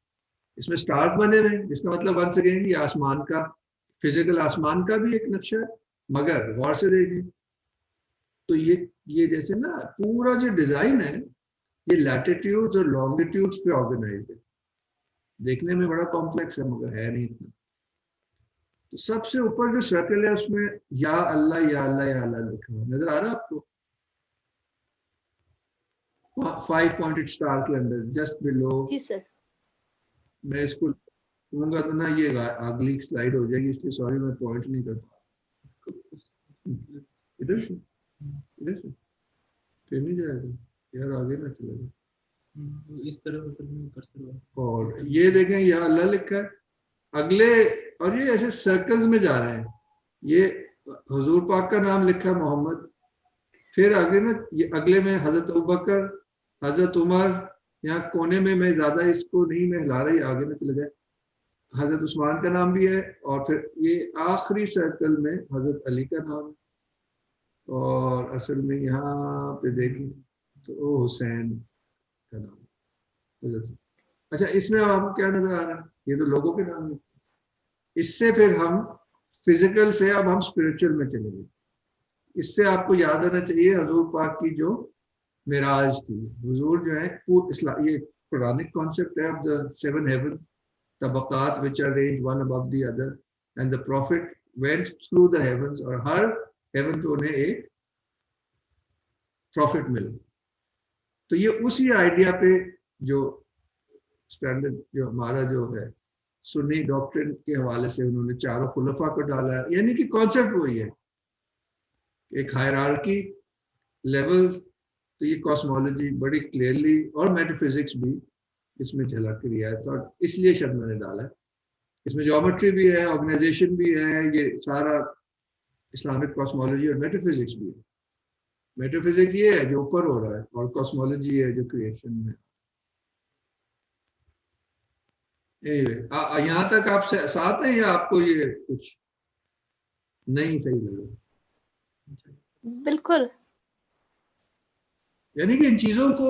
इसमें स्टार्स बने हुए, जिसका मतलब वंस अगेन ये आसमान का, फिजिकल आसमान का भी एक नक्शा है, मगर गौर से देखें तो ये जैसे ना पूरा जो डिजाइन है ये लैटिट्यूड्स और लॉन्गिट्यूड्स पे ऑर्गेनाइज्ड है। देखने में बड़ा कॉम्प्लेक्स है मगर है नहीं इतना। तो सबसे ऊपर जो सर्कल है उसमें या अल्लाह या अल्लाह या अल्लाह लिखा हुआ नजर आ रहा है आपको? 5 पॉइंटेड स्टार के अंदर जस्ट बिलो। जी सर। मैं इसको लूंगा तो ना ये अगली स्लाइड हो जाएगी, इसलिए सॉरी मैं पॉइंट नहीं करता। इधर से फिर नहीं जाएगा यार, आगे ना चलेगा। इस तरह असल में कर सकते। और ये देखें या अल्लाह लिखा है अगले, और ये ऐसे सर्कल्स में जा रहे हैं। ये हुजूर पाक का नाम लिखा है मोहम्मद, फिर आगे ना ये अगले में हजरत अबू बकर, हजरत उमर, यहाँ कोने में मैं ज्यादा इसको नहीं मैं हिला रही, आगे में चले जाए, हजरत उस्मान का नाम भी है, और फिर ये आखिरी सर्कल में हजरत अली का नाम है, और असल में यहाँ पे देखें तो हुसैन का नाम है। अच्छा, इसमें आपको क्या नजर आ रहा है? ये तो लोगों के नाम है। इससे फिर हम फिजिकल से अब हम स्पिरिचुअल में चलेंगे। इससे आपको याद आना चाहिए हजूर पाक की जो मिराज थी। हुजूर जो है ये कुरानिक कॉन्सेप्ट है ऑफ द 7 हेवन तबक़ात which are ranged one above the other and the prophet went through the heavens, और हर हेवन पे उन्हें एक प्रॉफिट मिला। तो ये उसी आइडिया पे जो स्टैंडर्ड जो हमारा जो है सुन्नी डॉक्ट्रिन के हवाले से उन्होंने चारों खुलफा को डाला है, यानी कि कॉन्सेप्ट वही है, एक हायरार्की लेवल। तो ये कॉस्मोलॉजी बड़ी क्लियरली और मेटाफिजिक्स भी इसमें झलक रही है, तो इसलिए शब्द मैंने डाला है। इसमें ज्योमेट्री भी है, ऑर्गेनाइजेशन भी है, ये सारा इस्लामिक कॉस्मोलॉजी और मेटाफिजिक्स भी है। मेटाफिजिक्स ये है जो ऊपर हो रहा है, और कॉस्मोलॉजी है जो क्रिएशन में। यहाँ तक आप साथ हैं या आपको ये कुछ नहीं सही लगे? बिल्कुल। यानी कि इन चीजों को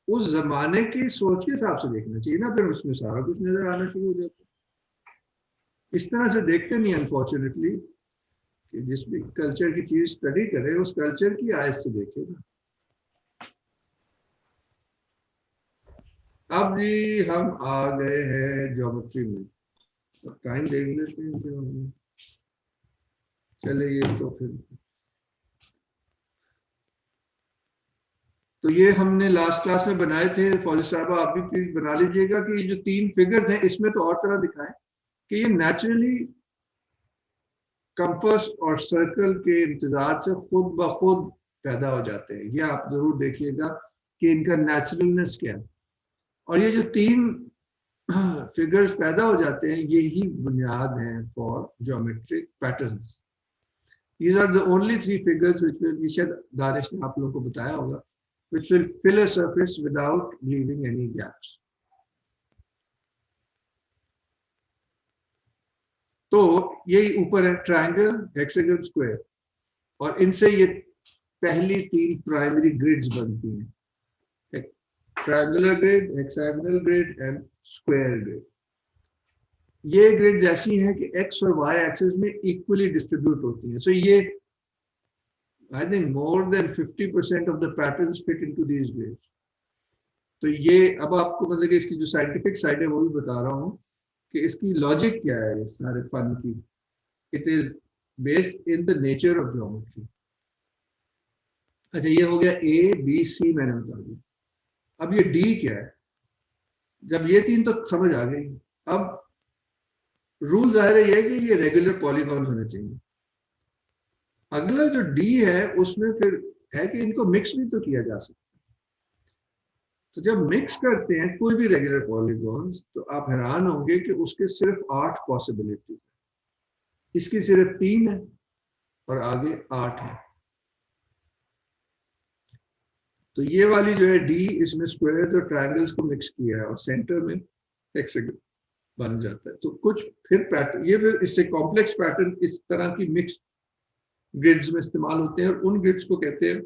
उस जमाने की सोच के हिसाब से देखना चाहिए ना, फिर उसमें सारा कुछ नजर आना शुरू हो जाता है। इस तरह से देखते नहीं अनफॉर्चुनेटली, कि जिस भी कल्चर की चीज स्टडी करे उस कल्चर की आयत से देखे ना। अब जी हम आ गए हैं ज्योमेट्री में, टाइम देख लेते हैं। चले ये तो फिर तो ये हमने लास्ट क्लास में बनाए थे। फौजी साहब आप भी प्लीज बना लीजिएगा कि ये जो 3 फिगर्स हैं इसमें तो और तरह दिखाएं कि ये नेचुरली कंपास और सर्कल के इम्तिजाज से खुद ब खुद पैदा हो जाते हैं। ये आप जरूर देखिएगा कि इनका नेचुरलनेस क्या है। और ये जो 3 फिगर्स पैदा हो जाते हैं यही बुनियाद हैं for geometric patterns. These are the only 3 figures which will be शायद दानिश ने आप लोगों को बताया होगा, which will fill a surface without leaving any gaps. तो यही ऊपर है ट्रायंगल, हेक्सागन, स्क्वायर, और इनसे ये पहली 3 प्राइमरी ग्रिड्स बनती हैं, triangular grid, hexagonal grid and square grid. ये ग्रिड्स ऐसी हैं कि एक्स और वाई एक्सिस में इक्वली डिस्ट्रीब्यूट होती हैं। सो ये I think more than 50% of the patterns fit into these grids. तो ये अब आपको मतलब कि इसकी जो साइंटिफिक साइड है वो भी बता रहा हूँ कि इसकी लॉजिक क्या है इस सारे फन की। It is based in the nature of geometry. अच्छा, ये हो गया ए बी सी मैंने बता दिया। अब ये डी क्या है? जब ये 3 तो समझ आ गई, अब रूल जाहिर है ये कि ये रेगुलर पॉलीगॉन होने चाहिए। अगला जो डी है उसमें फिर है कि इनको मिक्स भी तो किया जा सकता है। तो जब मिक्स करते हैं कोई भी रेगुलर पॉलीगॉन्स तो आप हैरान होंगे कि उसके सिर्फ 8 पॉसिबिलिटी है, इसकी सिर्फ 3 है और आगे 8 है। तो ये वाली जो है डी, इसमें स्क्वायर और ट्रायंगल्स को मिक्स किया है और सेंटर में हेक्सागन बन जाता है। तो कुछ फिर पैटर्न, ये फिर इससे कॉम्प्लेक्स पैटर्न इस तरह की मिक्स ग्रिड्स में इस्तेमाल होते हैं और उन ग्रिड्स को कहते हैं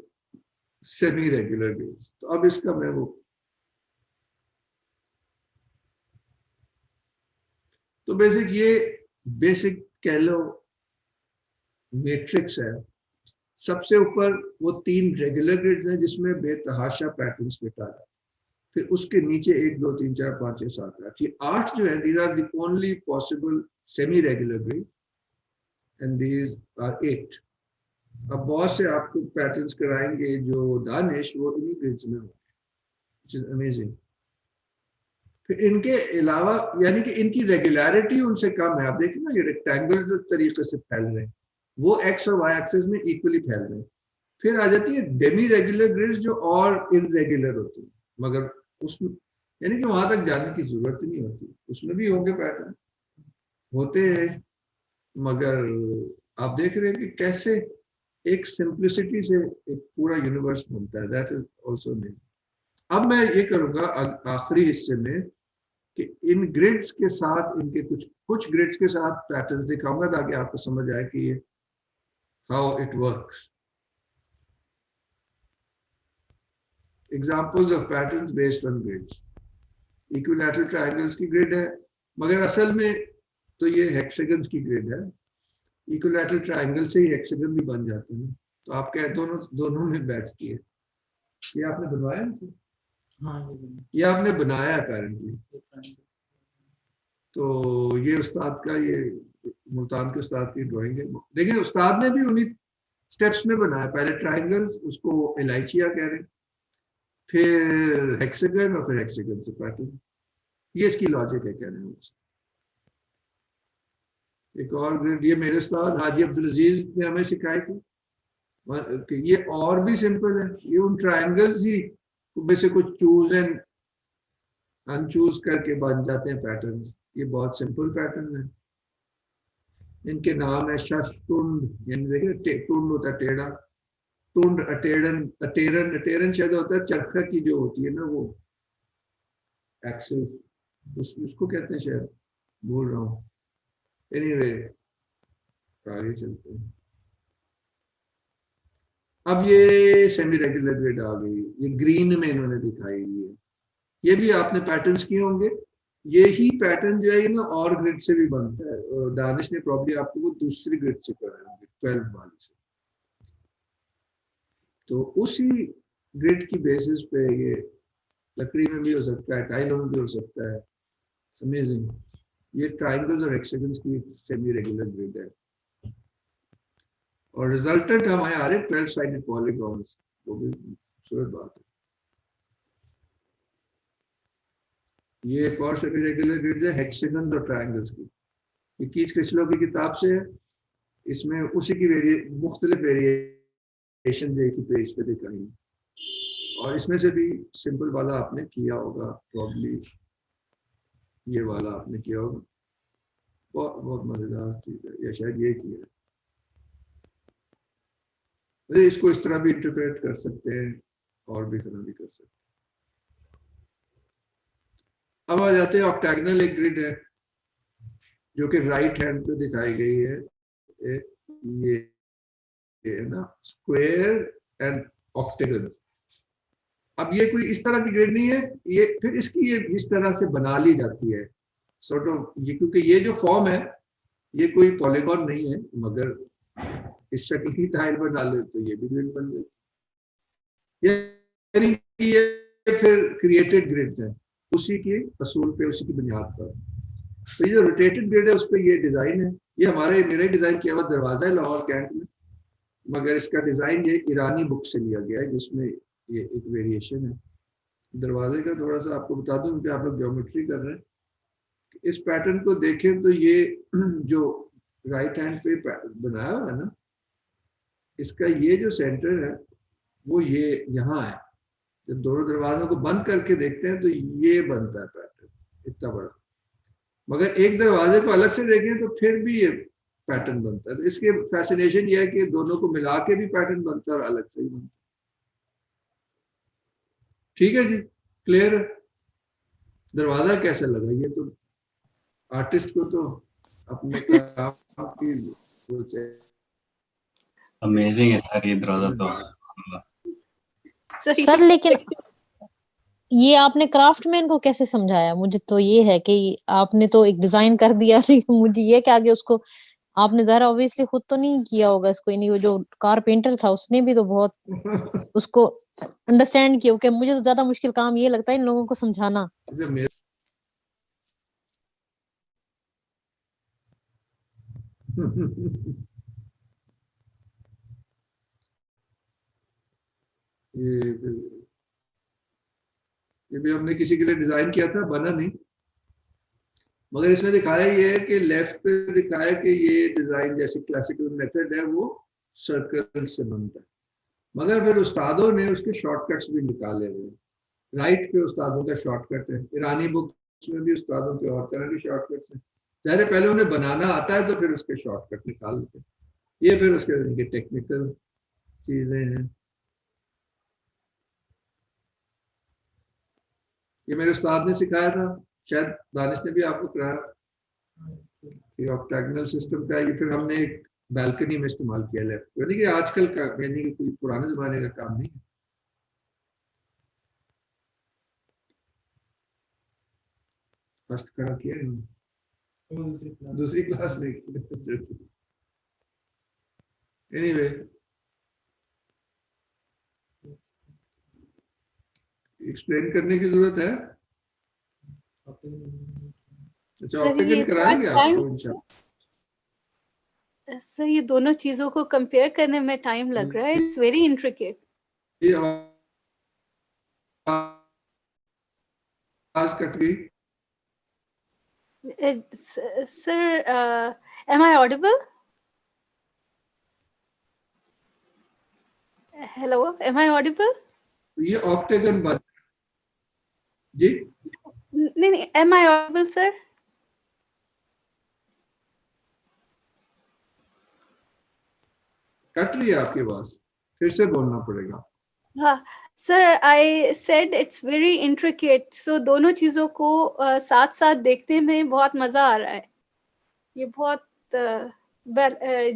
सेमी रेगुलर ग्रिड्स। तो अब इसका मैं वो तो बेसिक कह लो मैट्रिक्स है। सबसे ऊपर वो 3 रेगुलर ग्रिड्स हैं जिसमें बेतहाशा पैटर्न्स फिट आ जाते हैं। फिर उसके नीचे 1 2 3 4 5 6 7 8 ये 8 जो है these are the only possible semi regular grids and these are 8. अब बहुत से आपको पैटर्न्स कराएंगे जो दानिश वो इन्हीं ग्रिड्स में होंगे, which is amazing. फिर इनके अलावा यानी कि इनकी रेगुलरिटी उनसे कम है। आप देखिए ना ये रेक्टेंगल जो तरीके से फैल रहे हैं वो एक्स और वाई एक्सिस में इक्वली फैल रहे हैं। फिर आ जाती है डेमी रेगुलर ग्रिड्स जो और इरेगुलर होती है, मगर उसमें यानी कि वहां तक जाने की जरूरत ही नहीं होती, उसमें भी होंगे पैटर्न होते हैं, मगर आप देख रहे हैं कि कैसे एक सिंप्लिसिटी से एक पूरा यूनिवर्स बनता है। That is also new. अब मैं ये करूंगा आखिरी हिस्से में कि इन ग्रिड्स के साथ इनके कुछ ग्रिड्स के साथ पैटर्न्स दिखाऊंगा ताकि आपको समझ आए कि ये how it works. Examples of patterns based on grids. Equilateral triangles की ग्रिड है, मगर असल में तो ये हेक्सागन्स की ग्रिड है। इक्विलैटरल ट्रायंगल से ही हेक्सागन भी बन जाते हैं, तो आप क्या दोनों में बैठती है। ये आपने बनवाया ना? हाँ, ये आपने बनाया अपेरेंटली। तो ये उस्ताद का, ये मुल्तान के उस्ताद की ड्राइंग है। देखिए उस्ताद ने भी उन्हीं स्टेप्स में बनाया। पहले ट्रायंगल्स, उसको इलाइचिया कह रहे हैं, फिर हेक्सागन और फिर हेक्सागन से पैटर्न। ये इसकी लॉजिक है कहने में। एक और ग्रिड ये मेरे उस्ताद हाजी अब्दुल अजीज ने हमें सिखाई थी कि ये और भी सिंपल है। ये उन ट्रायंगल्स ही में से कुछ चूज एंड अनचूज करके बन जाते हैं पैटर्न्स। ये बहुत सिंपल पैटर्न है। इनके नाम है शशतुंड, यानी देखिए टुंड होता है टेढ़ा, टुंड, अटेरन, अटेरन, अटेरन शायद होता है चरखा की जो होती है ना वो एक्सिस, उसको कहते हैं शायद, भूल रहा हूँ। एनीवे आगे चलते हैं। अब ये सेमी रेगुलर ग्रिड आ गई, ये ग्रीन में इन्होंने दिखाई है। ये भी आपने पैटर्न्स किए होंगे। ये ही पैटर्न जो है ना और ग्रिड से भी बनता है। दानिश ने प्रॉब्ली आपको वो दूसरी ग्रिड से कराया होंगे, 12 वाली से। तो उसी ग्रिड की बेसिस पे ये लकड़ी में भी हो सकता है, टाइलों में भी हो सकता है। अमेजिंग। ये ट्रायंगल्स और हेक्सागन्स की सेमी रेगुलर ग्रिड है और रिजल्टेंट हमारे आ रहे 12 साइडेड पॉलीगॉन्स। वो भी खूबसूरत बात है। ये एक और सेमी रेगुलर ग्रिड है हेक्सागन और ट्रायंगल्स की। ये कीच क्रिचलो की किताब से है। इसमें उसी की मुख्तलिफ वेरिएशन एक ही पेज पे दिखाई और इसमें से भी सिंपल वाला आपने किया होगा, प्रॉब्ली ये वाला आपने किया होगा। बहुत मजेदार चीज है, या शायद ये किया है। इसको इस तरह भी इंटरप्रेट कर सकते हैं और भी तरह भी कर सकते हैं। अब आ जाते हैं ऑक्टेगोनल एक ग्रिड है जो कि राइट हैंड पे दिखाई गई है। ये ना स्क्वायर एंड ऑक्टेगन। अब ये कोई इस तरह की ग्रिड नहीं है, ये फिर इसकी ये इस तरह से बना ली जाती है सॉर्ट ऑफ। ये क्योंकि ये जो फॉर्म है ये कोई पॉलीगॉन नहीं है, मगर इस शक्ल की टाइल बना ले तो ये भी ग्रिड बन जाती है। ये फिर क्रिएटेड ग्रिड्स हैं उसी के असूल पे, उसी की बुनियाद पर। तो ये जो रोटेटेड ग्रिड है उस पर ये डिजाइन है। ये मेरा डिजाइन किया हुआ दरवाजा है लाहौर कैंट में, मगर इसका डिजाइन ये ईरानी बुक से लिया गया है जिसमें ये एक वेरिएशन है। दरवाजे का थोड़ा सा आपको बता दूं कि आप लोग ज्योमेट्री कर रहे हैं। इस पैटर्न को देखें तो ये जो राइट हैंड पे बनाया हुआ है ना, इसका ये जो सेंटर है वो ये यहाँ है। जब दोनों दरवाजों को बंद करके देखते हैं तो ये बनता है पैटर्न इतना बड़ा, मगर एक दरवाजे को अलग से देखें तो फिर भी ये पैटर्न बनता है। तो इसके फैसिनेशन ये है कि दोनों को मिला के भी पैटर्न बनता है और अलग से भी बनता है। ठीक है जी, क्लियर है? दरवाजा कैसा लगा? ये तो आर्टिस्ट को तो अपने काम की अमेजिंग है सर ये दरवाजा तो। सर लेकिन ये आपने क्राफ्टमैन को कैसे समझाया? मुझे तो ये है कि आपने तो एक डिजाइन कर दिया, लेकिन मुझे ये क्या कि उसको आपने जरा ऑब्वियसली खुद तो नहीं किया होगा इसको। नहीं, वो जो कारपेंटर था उसने भी तो बहुत उसको अंडरस्टैंड किया, क्योंकि मुझे तो ज्यादा मुश्किल काम ये लगता है इन लोगों को समझाना। जब मेरे ये भी हमने किसी के लिए डिजाइन किया था, बना नहीं, मगर इसमें दिखाया ये है कि लेफ्ट पे दिखाया कि ये डिजाइन जैसे क्लासिकल मेथड है वो सर्कल से बनता है, मगर फिर उस्तादों ने उसके शॉर्टकट्स भी निकाले हुए हैं। राइट पे उस्तादों का शॉर्टकट है, ईरानी बुक्स में भी उस्तादों के और तरह के शॉर्टकट्स हैं। ज़ाहिर है पहले उन्हें बनाना आता है तो फिर उसके शॉर्टकट निकाल लेते हैं, ये फिर उसके टेक्निकल चीजें हैं। ये मेरे उस्ताद ने सिखाया था, शायद दानिश ने भी आपको कराया कि ऑक्टागोनल सिस्टम का, ये फिर हमने एक बैल्कनी में इस्तेमाल किया लेफ्ट, यानी कि आजकल का, यानी कि कोई पुराने जमाने का काम नहीं है। फर्स्ट खड़ा किया है दूसरी क्लास में। एनीवे एक्सप्लेन करने की जरूरत है। अच्छा, ऑक्टागन कराएंगे आपको इंशाल्लाह। सर ये दोनों चीजों को कंपेयर करने में टाइम लग रहा है, इट्स वेरी इंट्रिकेट। ये आवाज कट गई sir, am I audible? Hello, am I audible? ये ऑक्टागन बात जी, नहीं, am I audible sir? Cut रही है आपकी आवाज, फिर से बोलना पड़ेगा। हाँ sir, I said it's very intricate, so दोनों चीजों को साथ साथ देखने में बहुत मजा आ रहा है। ये बहुत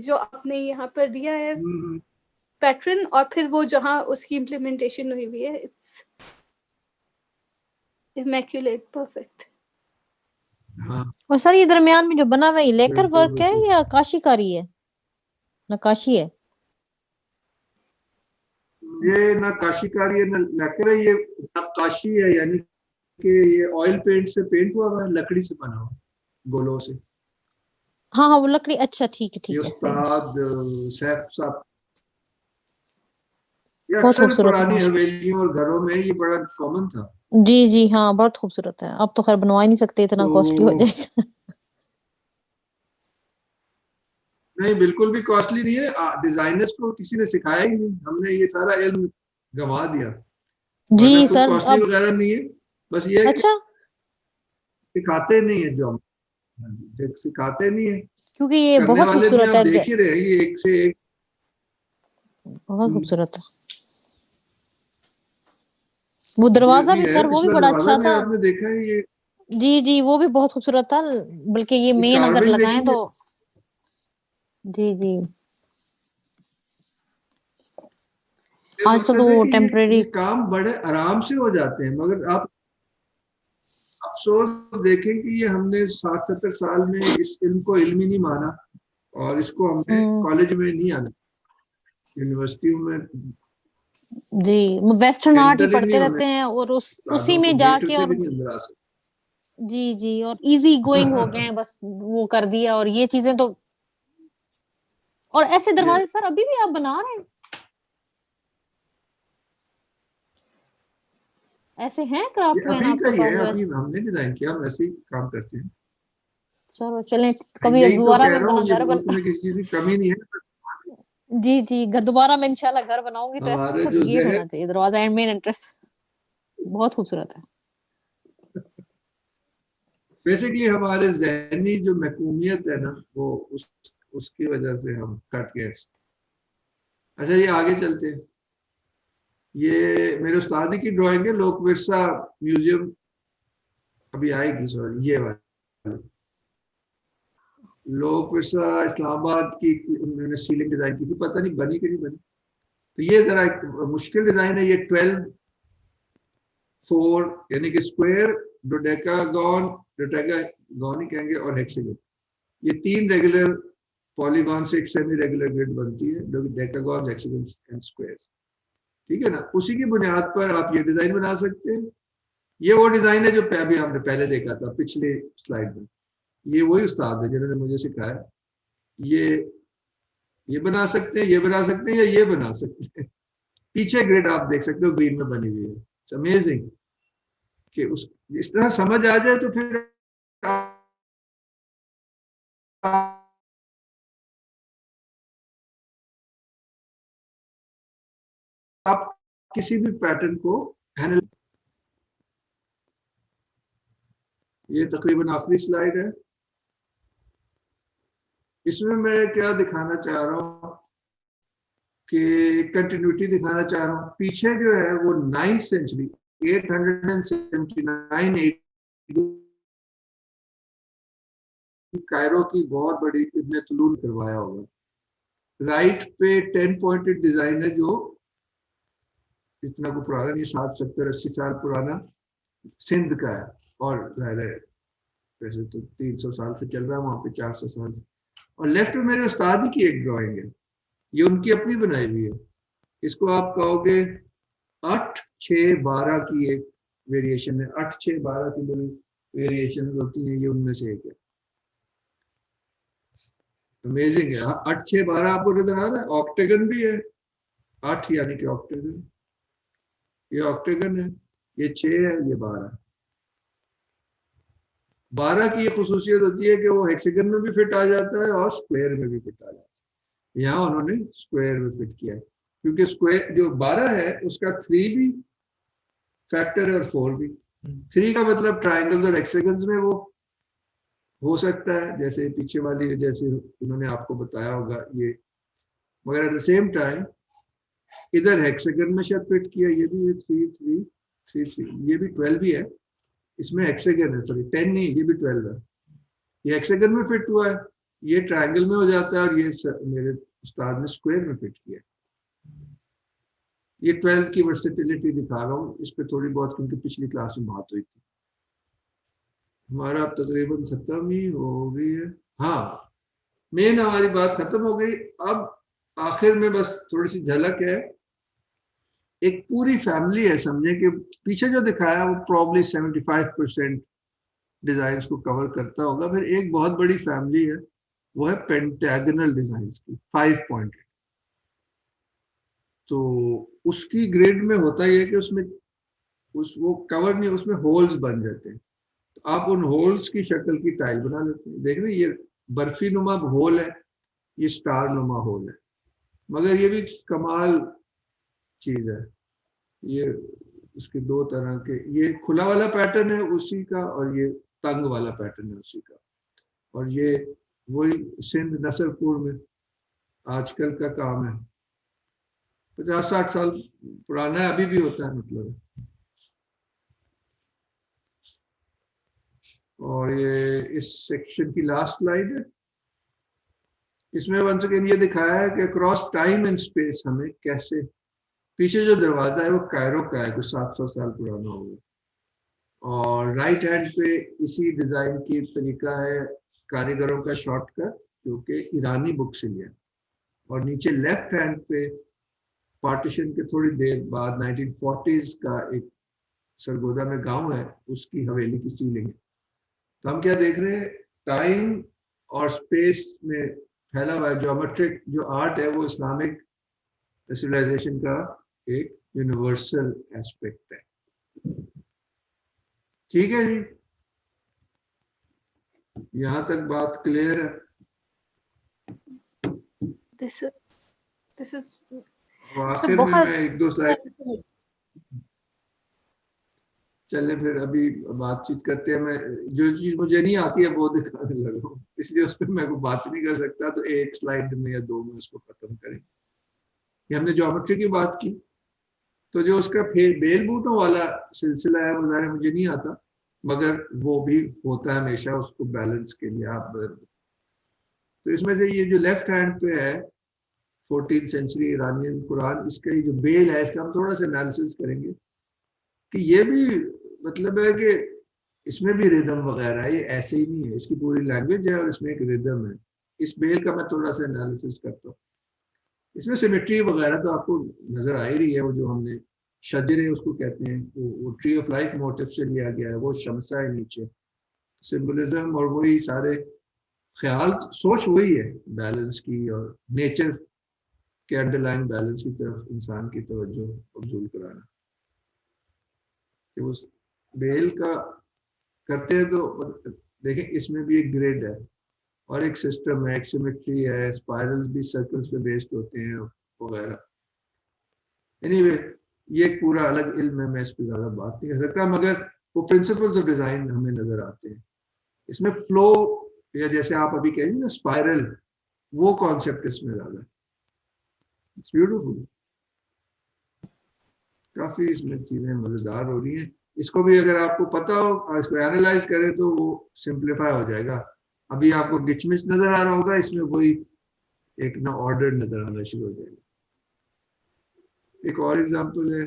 जो आपने यहाँ पर दिया है पैटर्न, और फिर वो जहाँ उसकी इम्प्लीमेंटेशन हुई हुई है, इट्स इमैक्युलेट, परफेक्ट। हाँ, और सर ये दरमियान में जो बना हुआ है लेकर वर्क है या काशीकारी है, नक्काशी है? ये ना काशीकारी है ना लकड़ है, ये नक्काशी है, यानी कि ये ऑयल पेंट से पेंट हुआ है, लकड़ी से बना हुआ गोलों से। हाँ हाँ वो लकड़ी, अच्छा ठीक है ये ठीक है। उस्ताद सैफ साहब, ये बहुत अक्सर खूबसूरत पुरानी है। हवेलियों और घरों में ये बड़ा कॉमन था। जी जी हाँ बहुत खूबसूरत है, अब तो खैर बनवा ही नहीं सकते, इतना कॉस्टली हो जाएगा। नहीं, बिल्कुल भी कॉस्टली नहीं है, डिजाइनर्स को किसी ने सिखाया ही नहीं, हमने ये सारा इल्म गंवा दिया। जी वरना कुछ सर कॉस्टली अब वगैरह नहीं है, बस ये अच्छा, सिखाते नहीं है जो सिखाते नहीं है, क्योंकि ये करने बहुत वाले भी खूबसूरत आप है, देख ही रहे हैं, ये एक से एक बहुत खूबसूरत है। वो दरवाजा ये भी है, सर वो भी पिछला बड़ा दरवाजा अच्छा में था। आपने देखा है, ये जी जी वो भी बहुत खूबसूरत था, बल्कि ये मेन अगर कार्विंग लगाएं देखिए, तो। जी जी ये आजकल मकसद तो है वो कि टेम्परेरी। ये काम बड़े आराम से हो जाते हैं, मगर आप अफसोस देखें कि ये हमने 60-70 साल में इस इल्म को इल्म ही नहीं माना, और इसको हमने कॉलेज में नहीं आना, यूनिवर्सिटियों में जी वेस्टर्न आर्ट ही एंटर ही नहीं पढ़ते होने, रहते हैं और उसी साधों को में गेट जाके से और भी नहीं अंदर आ सकते। जी जी और इजी गोइंग हो गए हैं, बस वो कर दिया, और ये चीजें तो। और ऐसे दरवाजे सर अभी भी आप बना रहे हैं? ऐसे हैं ये क्राफ्टमैन अभी का आपके ही पास है, जो अभी ऐसे? हमने डिजाइन किया, हम ऐसे ही काम करते हैं। चलो चलें, कभी यही तो दोबारा कह मैं रहा बना हूँ, ये घर बन। मुल्क में किसी चीज की कमी नहीं है। जी जी दोबारा मैं इंशाल्लाह घर बनाऊंगी तो हमारे ऐसा जो गेट होना चाहिए, दरवाजा एंड मेन एंट्रेंस बहुत खूबसूरत है। बेसिकली हमारे जहनी जो महकूमियत है ना, वो उसकी वजह से हम कट गए। अच्छा, ये आगे चलते हैं, ये मेरे उस्ताद की ड्राइंग है, लोक विरसा म्यूजियम अभी आएगी, सॉरी ये वाली लोक विरसा इस्लामाबाद की उन्होंने सीलिंग डिजाइन की थी, पता नहीं बनी कि नहीं बनी। तो ये जरा एक मुश्किल डिजाइन है, ये 12/4 यानी कि स्क्वायर, डोडेकागॉन ही कहेंगे, और हेक्सागन, ये 3 रेगुलर पॉलीगॉन से एक सेमी रेगुलर ग्रिड बनती है, डोडेकागॉन, हेक्सागन एंड स्क्वायर्स। ठीक है ना, उसी की बुनियाद पर आप ये डिजाइन बना सकते हैं। ये वो डिजाइन है जो अभी हमने पहले देखा था पिछले स्लाइड में। ये वही उस्ताद है जिन्होंने मुझे सिखाया। ये बना सकते हैं, ये बना सकते हैं, या ये बना सकते हैं। पीछे ग्रिड आप देख सकते हो ग्रीन में बनी हुई है। इट्स अमेजिंग कि उस इस तरह समझ आ जाए तो फिर आप किसी भी पैटर्न को हैंडल। ये तकरीबन आखिरी स्लाइड है। इसमें मैं क्या दिखाना चाह रहा हूँ कि कंटिन्यूटी दिखाना चाह रहा हूँ। पीछे जो है वो 9th सेंचुरी 879 कायरो की बहुत बड़ी इब्न तुलून करवाया होगा। राइट पे 10 पॉइंटेड डिजाइन है जो इतना को पुराना नहीं, 60 70 80 साल पुराना सिंध का है। और वैसे तो 300 साल से चल रहा है, वहां पे 400 साल से। और लेफ्ट में मेरे उस्ताद ही की एक ड्राइंग है, ये उनकी अपनी बनाई हुई है। इसको आप कहोगे 8 6 12 की एक वेरिएशन है। 8 6 12 की बड़ी वेरिएशन होती है, ये उनमें से एक है। अमेजिंग है। 8 6 12 आपको नजर आ रहा है। ऑक्टेगन भी है 8 यानी कि ऑक्टेगन, ये ऑक्टेगन है, ये 6 है, ये 12। 12 की ये खुसूसियत होती है कि वो हेक्सागन में भी फिट आ जाता है और स्क्वायर में भी फिट आ जाता है। यहाँ उन्होंने स्क्वायर में फिट किया है क्योंकि स्क्वायर जो 12 है उसका 3 भी फैक्टर है और 4 भी। 3 का मतलब ट्राइंगल्स और हेक्सागन्स में वो हो सकता है, जैसे पीछे वाली जैसे उन्होंने आपको बताया होगा ये। मगर एट द सेम टाइम इधर हेक्सागन में शायद फिट किया, ये भी 3 3 3 3, ये भी 12 भी है। इसमें हेक्सागन है, सॉरी 10 नहीं, ये भी 12 है। ये हेक्सागन में फिट हुआ है, ये ट्रायंगल में हो जाता है, और ये मेरे उस्ताद ने स्क्वायर में फिट किया। ये 12 की वर्सेटिलिटी दिखा रहा हूँ इस पे थोड़ी बहुत, क्योंकि पिछली क्लास में बात हुई थी। हमारा अब तकरीबन खत्म ही हो गई है। हाँ, मेन हमारी बात खत्म हो गई। अब आखिर में बस थोड़ी सी झलक है। एक पूरी फैमिली है, समझे कि पीछे जो दिखाया वो प्रॉब्ली 75% डिजाइन को कवर करता होगा। फिर एक बहुत बड़ी फैमिली है, वो है पेंटागनल डिजाइन की, 5 पॉइंट। तो उसकी ग्रिड में होता ही है कि उसमें वो कवर नहीं, उसमें होल्स बन जाते हैं। तो आप उन होल्स की शक्ल की टाइल बना लेते हैं। देख रहे हैं, ये बर्फी नुमा होल है, ये स्टार नुमा होल है। मगर ये भी कमाल चीज है। ये इसके 2 तरह के, ये खुला वाला पैटर्न है उसी का, और ये तंग वाला पैटर्न है उसी का। और ये वही सिंध नसरपुर में आजकल का काम है, 50-60 साल पुराना है, अभी भी होता है मतलब। और ये इस सेक्शन की लास्ट स्लाइड है। इसमें वंस अगेन ये दिखाया है कि अक्रॉस टाइम एंड स्पेस हमें कैसे, पीछे जो दरवाजा है वो कायरो का है, कुछ 700 साल पुराना होगा। और राइट हैंड पे इसी डिजाइन की तरीका है कारीगरों का शॉर्टकट, जो कि ईरानी बुक से लिया। और नीचे लेफ्ट हैंड पे पार्टीशन के थोड़ी देर बाद 1940s का एक सरगोदा में गांव है, उसकी हवेली की सीलिंग है। तो हम क्या देख रहे हैं, टाइम और स्पेस में फैला हुआ ज्योमेट्रिक जो आर्ट है वो इस्लामिक सिविलाइजेशन का एक यूनिवर्सल एस्पेक्ट है। ठीक है जी, यहाँ तक बात क्लियर है। This is आखिर में मैं 1-2 स्लाइड चले, फिर अभी बातचीत करते हैं। मैं जो चीज मुझे नहीं आती है वो दिखाने लगा हूँ, इसलिए उस पर मैं बात नहीं कर सकता। तो एक स्लाइड में या 2 में उसको खत्म करेंगे। ये हमने ज्योमेट्री की बात की, तो जो उसका बेल बूटों वाला सिलसिला है वो ज़ाहिर मुझे नहीं आता, मगर वो भी होता है हमेशा उसको बैलेंस के लिए आप तो इसमें से ये जो लेफ्ट हैंड पे है 14th सेंचुरी ईरानियन कुरान, इसका ये जो बेल है इसका हम थोड़ा सा एनालिसिस करेंगे कि ये भी मतलब है कि इसमें भी रिदम वगैरह है, ये ऐसे ही नहीं है। इसकी पूरी लैंग्वेज है और इसमें एक रिदम है। इस बेल का मैं थोड़ा सा एनालिसिस करता हूँ। इसमें सिमेट्री वगैरह तो आपको नजर आ ही रही है। वो जो हमने शजरे उसको कहते हैं, वो ट्री ऑफ लाइफ मोटिव से लिया गया है, वो शमसा है नीचे, सिंबलिज्म और वही सारे ख्याल, सोच वही है बैलेंस की और नेचर के अंडरलाइन बैलेंस की तरफ इंसान की तवज्जो मबजूल कराना। कि उस बेल का करते हैं तो देखें इसमें भी एक ग्रिड है और एक सिस्टम है, एक सिमेट्री है, स्पाइरल्स भी सर्कल्स पे बेस्ड होते हैं वगैरह। एनीवे ये एक पूरा अलग इल्म है, मैं इस पर ज़्यादा बात नहीं कर सकता, मगर वो प्रिंसिपल्स ऑफ डिज़ाइन हमें नज़र आते हैं इसमें। फ्लो या जैसे आप अभी कह रही ना स्पाइरल, वो कॉन्सेप्ट इसमें ज़्यादा है। इट्स ब्यूटीफुल, काफ़ी इसमें चीज़ें मज़ेदार हो रही हैं। इसको भी अगर आपको पता हो और इसको एनालाइज करें तो वो सिंप्लीफाई हो जाएगा। अभी आपको गिचमिच नज़र आ रहा होगा, इसमें वही एक ना ऑर्डर नज़र आना शुरू हो जाएगा। एक और एग्जांपल है,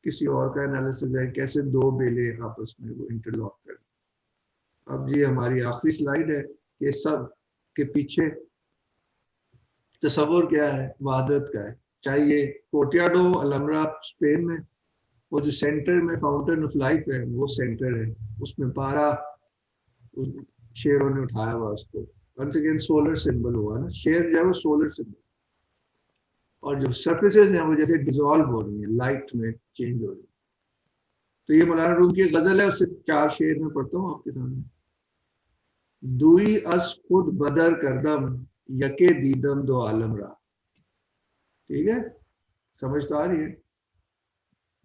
किसी और का एनालिसिस है, कैसे दो बेले आपस में वो इंटरलॉक करें। अब ये हमारी आखिरी स्लाइड है कि सब के पीछे तस्वुर क्या है, वहादत का है। चाहे ये कोटियाडो अलमरा स्पेन में, वो जो सेंटर में फाउंटेन ऑफ लाइफ है वो सेंटर है, उसमें 12 शेरों ने उठाया हुआ उसको। वंस अगेन सोलर सिंबल हुआ ना, शेर जो है वो सोलर सिंबल, और जो सरफेसेस हैं वो जैसे डिसॉल्व हो रही है, लाइट में चेंज हो रही है। तो ये मौलाना रूम की गजल है, उससे 4 शेर में पढ़ता हूँ आपके सामने। दुई अस खुद बदर करदम, यके दीदम दो आलम रा। ठीक है, समझ तो आ रही है।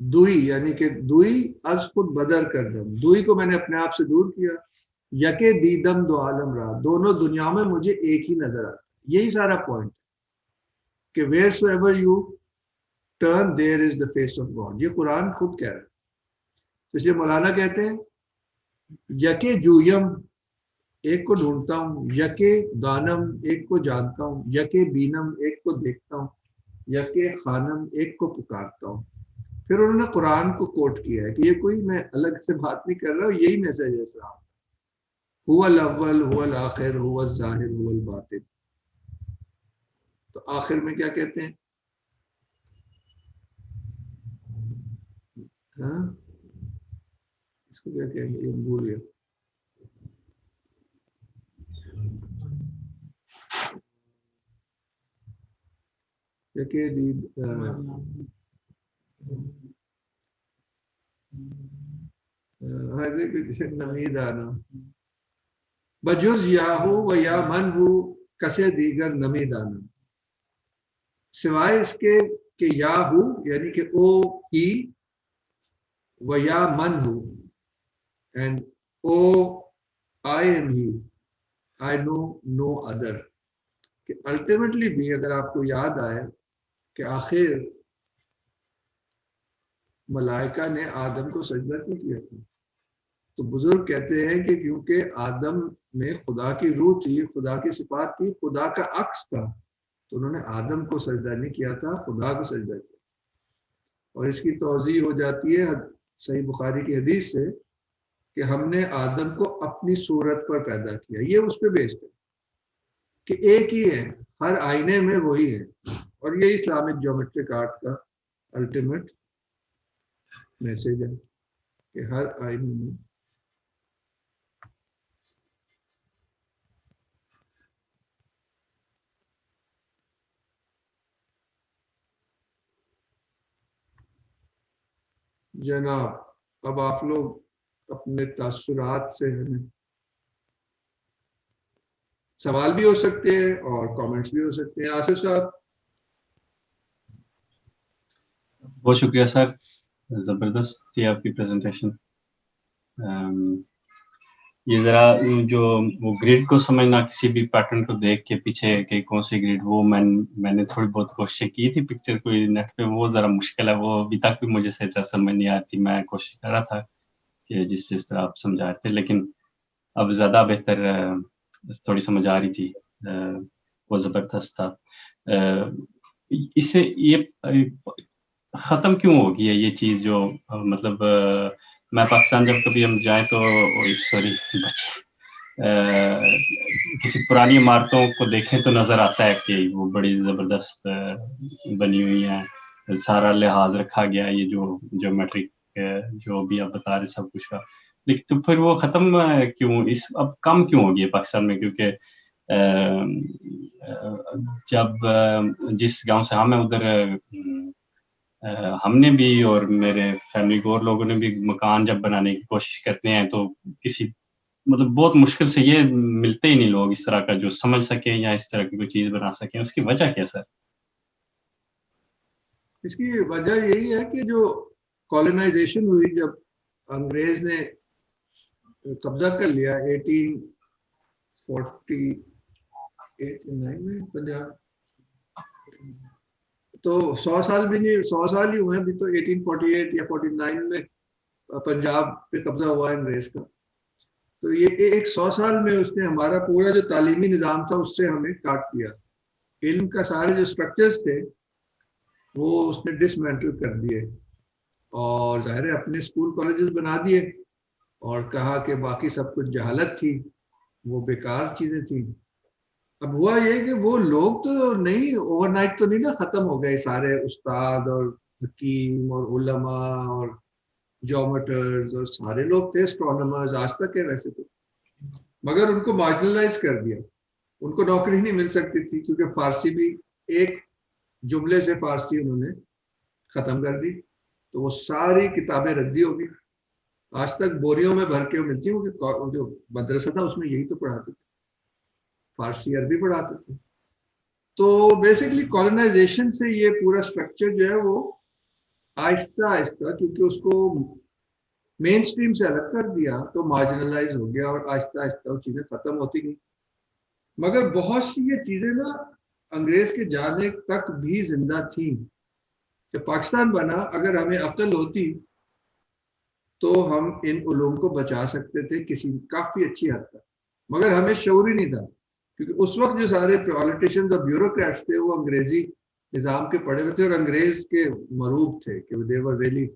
दुई यानी कि दुई अस खुद बदर करदम, दुई को मैंने अपने आप से दूर किया, यके दीदम दो आलम रा, दोनों दुनिया में मुझे एक ही नजर आता। यही सारा पॉइंट कि where so ever you turn there is the face of God, ये कुरान खुद कह रहा है। तो इसलिए मौलाना कहते हैं यके जूयम, एक को ढूंढता हूँ, यके दानम, एक को जानता हूँ, यके बीनम, एक को देखता हूँ, यके खानम, एक को पुकारता हूँ। फिर उन्होंने कुरान को कोट किया है कि ये कोई मैं अलग से बात नहीं कर रहा हूँ, यही मैसेज है साहब। हुवल अव्वल हुवल आखिर हुवल ज़ाहिर हुवल बातिन। तो आखिर में क्या कहते हैं, हाँ इसको क्या कहेंगे, ये भूल गया। यके दीद नमीदाना बजुज याहू व या मन हु कसे दीगर नमीदाना, सिवाय इसके कि याहू यानी कि ओ ही, व या मन हु and O I am he, I know no other. कि अल्टीमेटली भी अगर आपको याद आए कि आखिर मलाइका ने आदम को सजदा क्यों किया था, तो बुजुर्ग कहते हैं कि क्योंकि आदम में खुदा की रूह थी, खुदा की सिफात थी, खुदा का अक्स था, तो उन्होंने आदम को सजदा नहीं किया था, खुदा को सजदा किया। और इसकी तौज़ीह हो जाती है सही बुखारी की हदीस से कि हमने आदम को अपनी सूरत पर पैदा किया। ये उस पर बेस्ड है कि एक ही है, हर आईने में वही है। और ये इस्लामिक ज्योमेट्रिक आर्ट का अल्टीमेट मैसेज है कि हर आईने में जनाब। अब आप लोग अपने तासुरात से हमें सवाल भी हो सकते हैं और कमेंट्स भी हो सकते हैं। आसिफ साहब। बहुत शुक्रिया सर, जबरदस्त थी आपकी प्रेजेंटेशन। ये जरा जो वो ग्रिड को समझना, किसी भी पैटर्न को देख के पीछे के कौन सी ग्रिड, वो मैंने थोड़ी बहुत कोशिश की थी पिक्चर कोई नेट पे, वो जरा मुश्किल है, वो अभी तक भी मुझे सही तरह समझ नहीं आती। मैं कोशिश कर रहा था कि जिस तरह आप समझा रहे थे, लेकिन अब ज्यादा बेहतर थोड़ी समझ आ रही थी। वो जबरदस्त था। इससे ये खत्म क्यों होगी है ये चीज, जो मतलब मैं पाकिस्तान जब कभी हम जाए तो सॉरी बच्चे किसी पुरानी इमारतों को देखें तो नज़र आता है कि वो बड़ी ज़बरदस्त बनी हुई हैं, सारा लिहाज रखा गया है, ये जो ज्योमेट्रिक जो भी आप बता रहे सब कुछ का। लेकिन तो फिर वो ख़त्म क्यों अब कम क्यों हो गई है पाकिस्तान में? क्योंकि जब जिस गाँव से हम हैं उधर हमने भी और मेरे फैमिली के और लोगों ने भी मकान जब बनाने की कोशिश करते हैं तो किसी मतलब बहुत मुश्किल से ये मिलते ही नहीं लोग इस तरह का जो समझ सकें या इस तरह की कोई चीज़ बना सकें, उसकी वजह क्या सर? इसकी वजह यही है कि जो कॉलोनाइजेशन हुई, जब अंग्रेज ने कब्जा कर लिया 1849 में पंजाब, तो 100 साल भी नहीं, 100 साल ही हुए अभी तो। 1848 या 49 में पंजाब पे कब्जा हुआ अंग्रेज का। तो ये 100 साल में उसने हमारा पूरा जो तालीमी निज़ाम था उससे हमें काट दिया। इल्म का सारे जो स्ट्रक्चर्स थे वो उसने डिसमेंटल कर दिए, और ज़ाहिर है अपने स्कूल कॉलेजेस बना दिए और कहा कि बाकी सब कुछ जहालत थी, वो बेकार चीज़ें थी। अब हुआ ये कि वो लोग तो नहीं, ओवरनाइट तो नहीं ना ख़त्म हो गए सारे उस्ताद और हकीम और उलमा और ज्योमेटर्स, और सारे लोग थे एस्ट्रोनॉमर्स, आज तक है वैसे तो, मगर उनको मार्जिनलाइज कर दिया। उनको नौकरी नहीं मिल सकती थी क्योंकि फारसी भी एक जुमले से फारसी उन्होंने ख़त्म कर दी, तो वो सारी किताबें रद्दी हो गई। आज तक बोरियों में भर के मिलती हैं, क्योंकि जो मदरसा था उसमें यही तो पढ़ाते थे, फारसी अरबी पढ़ाते थे। तो बेसिकली कॉलोनाइजेशन से ये पूरा स्ट्रक्चर जो है वो आहिस्ता आहिस्ता, क्योंकि उसको मेन स्ट्रीम से अलग कर दिया तो मार्जिनलाइज हो गया, और आहिस्ता आहिस्ता वो चीज़ें ख़त्म होती गई। मगर बहुत सी ये चीज़ें ना अंग्रेज के जाने तक भी जिंदा थी। जब पाकिस्तान बना, अगर हमें अक्ल होती तो हम इन उलूम को बचा सकते थे किसी काफ़ी अच्छी हद तक, मगर हमें शऊर ही नहीं था, क्योंकि उस वक्त जो सारे पॉलिटिशियंस और ब्यूरोक्रेट्स थे वो अंग्रेजी निज़ाम के पढ़े हुए थे और अंग्रेज के मरूब थे कि they were really,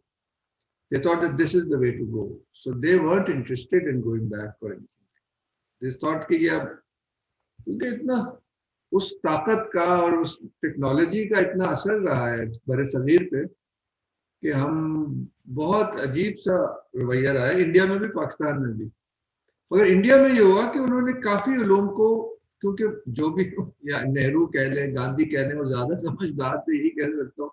they thought that this is the way to go, so they weren't interested in going back or anything. They thought कि ये अब, क्योंकि इतना उस ताकत का और उस टेक्नोलॉजी का इतना असर रहा है बड़े सगीर पे कि हम बहुत अजीब सा रवैया रहा है, इंडिया में भी पाकिस्तान में भी। मगर इंडिया में ये हुआ कि उन्होंने काफ़ी उलूम को, क्योंकि जो भी या नेहरू कह लें, गांधी कह लें, और ज़्यादा समझदार थे यही कह सकता हूँ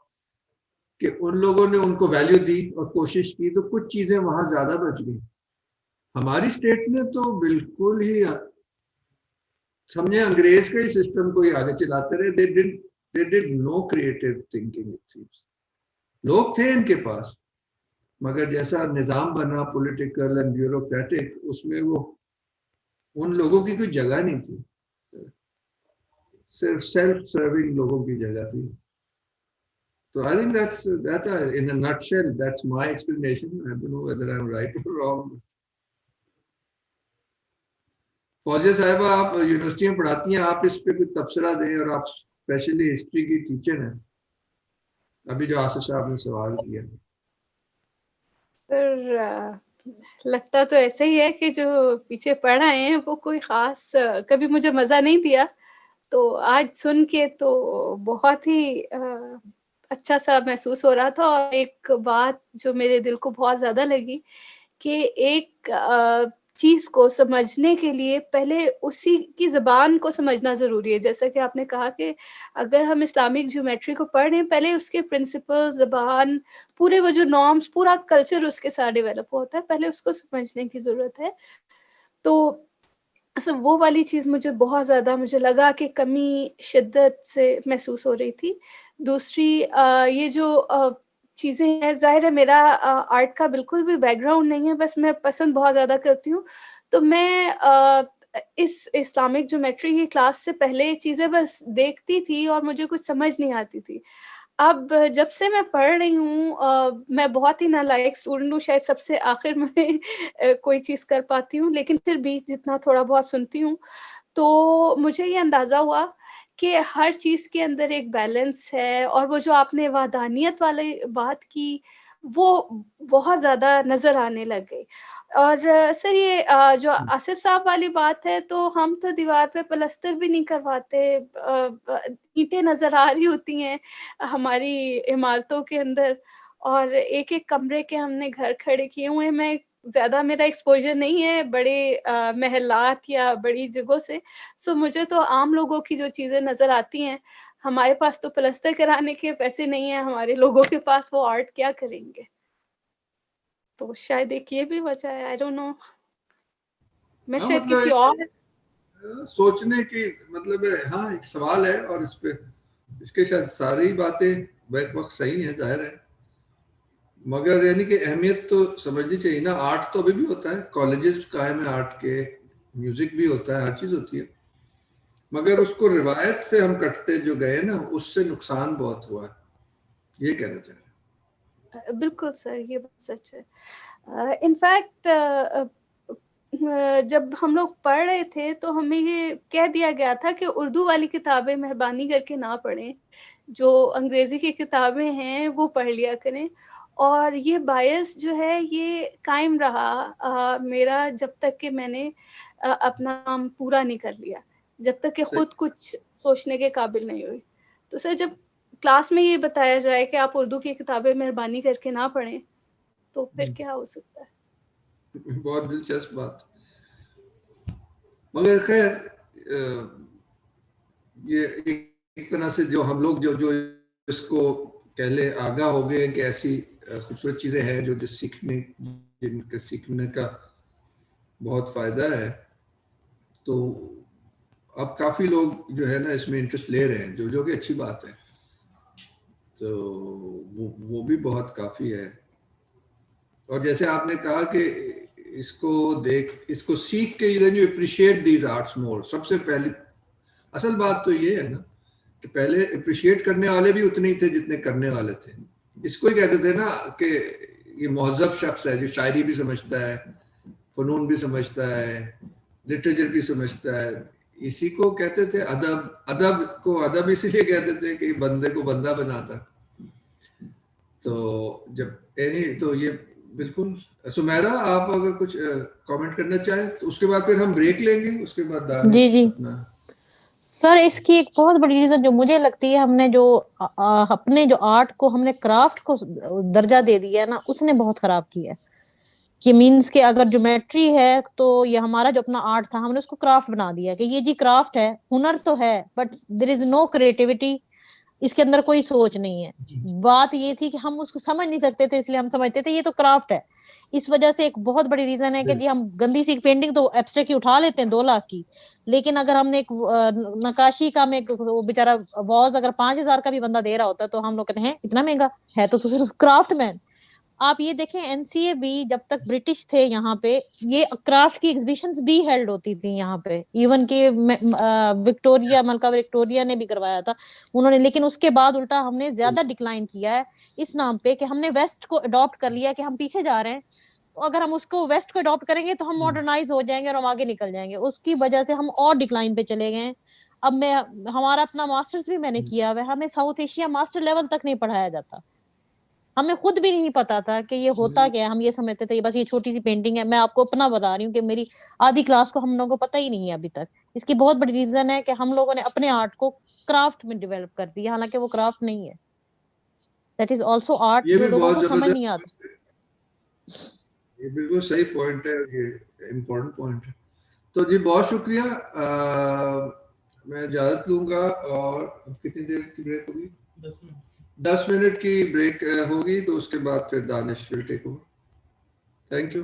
कि उन लोगों ने उनको वैल्यू दी और कोशिश की, तो कुछ चीज़ें वहाँ ज़्यादा बच गई। हमारी स्टेट में तो बिल्कुल ही समझे अंग्रेज के ही सिस्टम को ही आगे चलाते रहे। they did no creative thinking it seems. लोग थे इनके पास, मगर जैसा निज़ाम बना पॉलिटिकल एंड ब्यूरोक्रेटिक, उसमें वो उन लोगों की कोई जगह नहीं थी, सिर्फ सेल्फ सर्विंग लोगों की जगह थी। तो I think that in a nutshell that's my explanation. I don't know whether I'm right or wrong. Fauzia साहिबा, आप यूनिवर्सिटी में पढ़ाती हैं, आप इस पे कुछ तबसरा दें, और आप स्पेशली हिस्ट्री की टीचर हैं, अभी जो आसिफ साहब ने सवाल किया। सर लगता तो ऐसा ही है कि जो पीछे पढ़ आए हैं वो कोई ख़ास कभी मुझे मज़ा नहीं दिया, तो आज सुन के तो बहुत ही अच्छा सा महसूस हो रहा था। और एक बात जो मेरे दिल को बहुत ज़्यादा लगी कि एक चीज़ को समझने के लिए पहले उसी की ज़बान को समझना ज़रूरी है। जैसा कि आपने कहा कि अगर हम इस्लामिक ज्योमेट्री को पढ़ रहे हैं, पहले उसके प्रिंसिपल, ज़बान, पूरे वो जो नॉर्म्स, पूरा कल्चर उसके साथ डेवलप होता है, पहले उसको समझने की ज़रूरत है। तो वो वाली चीज़ मुझे बहुत ज़्यादा, मुझे लगा कि कमी शिद्दत से महसूस हो रही थी। दूसरी ये जो चीज़ें हैं, ज़ाहिर है मेरा आर्ट का बिल्कुल भी बैकग्राउंड नहीं है, बस मैं पसंद बहुत ज़्यादा करती हूँ। तो मैं इस इस्लामिक ज्योमेट्री की क्लास से पहले ये चीज़ें बस देखती थी और मुझे कुछ समझ नहीं आती थी। अब जब से मैं पढ़ रही हूँ मैं बहुत ही नालायक स्टूडेंट हूँ, शायद सबसे आखिर में कोई चीज़ कर पाती हूँ, लेकिन फिर भी जितना थोड़ा बहुत सुनती हूँ, तो मुझे ये अंदाज़ा हुआ कि हर चीज़ के अंदर एक बैलेंस है। और वो जो आपने वहदानियत वाली बात की, वो बहुत ज़्यादा नज़र आने लग गई। और सर ये जो आसिफ साहब वाली बात है, तो हम तो दीवार पे प्लास्टर भी नहीं करवाते, ईंटें नज़र आ रही होती हैं हमारी इमारतों के अंदर, और एक-एक कमरे के हमने घर खड़े किए हुए हैं। मैं ज़्यादा, मेरा एक्सपोज़र नहीं है बड़े महलात या बड़ी जगहों से, सो मुझे तो आम लोगों की जो चीज़ें नज़र आती हैं, हमारे पास तो प्लास्टर कराने के पैसे नहीं हैं, हमारे लोगों के पास, वो आर्ट क्या करेंगे? तो शायद एक ये भी वजह है, आई डोंट नो। मैं हाँ, शायद मतलब किसी और सोचने की मतलब है। हाँ, एक सवाल है और इस पे इसके शायद सारी बातें बैक वक्त सही है, जाहिर है, मगर यानी कि अहमियत तो समझनी चाहिए ना। आर्ट तो अभी भी होता है, कॉलेजेस कायम है आर्ट के, म्यूजिक भी होता है, हर चीज होती है, मगर उसको रिवायत से हम कटते जो गए ना, उससे नुकसान बहुत हुआ है, ये कहना चाह रहे हैं। बिल्कुल सर, ये बात सच है। इनफैक्ट जब हम लोग पढ़ रहे थे तो हमें ये कह दिया गया था कि उर्दू वाली किताबें मेहरबानी करके ना पढ़ें, जो अंग्रेज़ी की किताबें हैं वो पढ़ लिया करें। और ये बायस जो है ये कायम रहा मेरा, जब तक कि मैंने अपना काम पूरा नहीं कर लिया, जब तक कि खुद कुछ सोचने के काबिल नहीं हुई। तो सर जब क्लास में ये बताया जाए कि आप उर्दू की किताबें मेहरबानी करके ना पढ़ें, तो फिर क्या हो सकता है? बहुत दिलचस्प बात, मगर खैर ये एक तरह से जो हम लोग जो जो इसको कह ले आगाह हो गए कि ऐसी खूबसूरत चीजें हैं जो जिनके सीखने का बहुत फायदा है, तो अब काफी लोग जो है ना इसमें इंटरेस्ट ले रहे हैं, जो जो कि अच्छी बात है। तो वो भी बहुत काफी है। और जैसे आपने कहा कि इसको सीख के then you appreciate these arts more. सबसे पहली असल बात तो ये है ना कि पहले अप्रिशिएट करने वाले भी उतने ही थे जितने करने वाले थे। इसको ही कहते थे ना कि ये महज़ब शख्स है जो शायरी भी समझता है, फनून भी समझता है, लिटरेचर भी समझता है। इसी को कहते थे अदब। अदब को अदब इसीलिए कहते थे कि बंदे को बंदा बनाता। तो जब तो ये बिल्कुल। सुमेरा, आप अगर कुछ कमेंट करना चाहें तो उसके बाद फिर हम ब्रेक लेंगे, उसके बाद दानिश जी जी अपना। सर, इसकी एक बहुत बड़ी रीजन जो मुझे लगती है, हमने जो अपने जो आर्ट को, हमने क्राफ्ट को दर्जा दे दिया है ना, उसने बहुत खराब किया है। कि मीन्स के अगर ज्योमेट्री है तो ये हमारा जो अपना आर्ट था, हमने उसको क्राफ्ट बना दिया कि ये जी क्राफ्ट है, हुनर तो है but there is no creativity, इसके अंदर कोई सोच नहीं है। बात ये थी कि हम उसको समझ नहीं सकते थे, इसलिए हम समझते थे ये तो क्राफ्ट है। इस वजह से एक बहुत बड़ी रीजन है कि जी हम गंदी सी पेंटिंग तो एब्स्ट्रैक्ट की उठा लेते हैं 2 लाख की, लेकिन अगर हमने एक नकाशी का में वो बेचारा वॉज अगर 5,000 का भी बंदा दे रहा होता तो हम लोग कहते हैं इतना महंगा है, तो सिर्फ क्राफ्ट मैन। आप ये देखें, एनसीए भी जब तक ब्रिटिश थे यहाँ पे, ये क्राफ्ट की एग्जीबिशंस भी हेल्ड होती थी यहाँ पे। इवन के विक्टोरिया, मलका विक्टोरिया ने भी करवाया था उन्होंने, लेकिन उसके बाद उल्टा हमने ज्यादा डिक्लाइन किया है इस नाम पे कि हमने वेस्ट को अडॉप्ट कर लिया कि हम पीछे जा रहे हैं। तो अगर हम उसको वेस्ट को अडॉप्ट करेंगे तो हम मॉडर्नाइज हो जाएंगे और हम आगे निकल जाएंगे, उसकी वजह से हम और डिक्लाइन पे चले गए। अब हमारा अपना मास्टर्स भी मैंने किया हुआ है, हमें साउथ एशिया मास्टर लेवल तक नहीं पढ़ाया जाता। हमें खुद भी नहीं पता था कि ये होता क्या है। हम ये समझते थे बस ये छोटी सी पेंटिंग है। मैं आपको अपना बता रही हूँ कि मेरी आधी क्लास को हम लोगों को पता ही नहीं है अभी तक। इसकी बहुत बड़ी रीजन है कि हम लोगों ने अपने आर्ट को क्राफ्ट में डेवलप कर दिया, हालांकि वो क्राफ्ट नहीं है, दैट इज ऑल्सो आर्ट, ये जो भी लोगों बहुत को समझ नहीं जबरदस्त, आता। ये बिल्कुल सही पॉइंट है, ये इम्पोर्टेंट पॉइंट है। तो जी बहुत शुक्रिया। मैं इजाजत लूंगा। और कितनी देर की ब्रेक होगी? 10 मिनट। 10 मिनट की ब्रेक होगी, तो उसके बाद फिर Danish will take over. Thank you.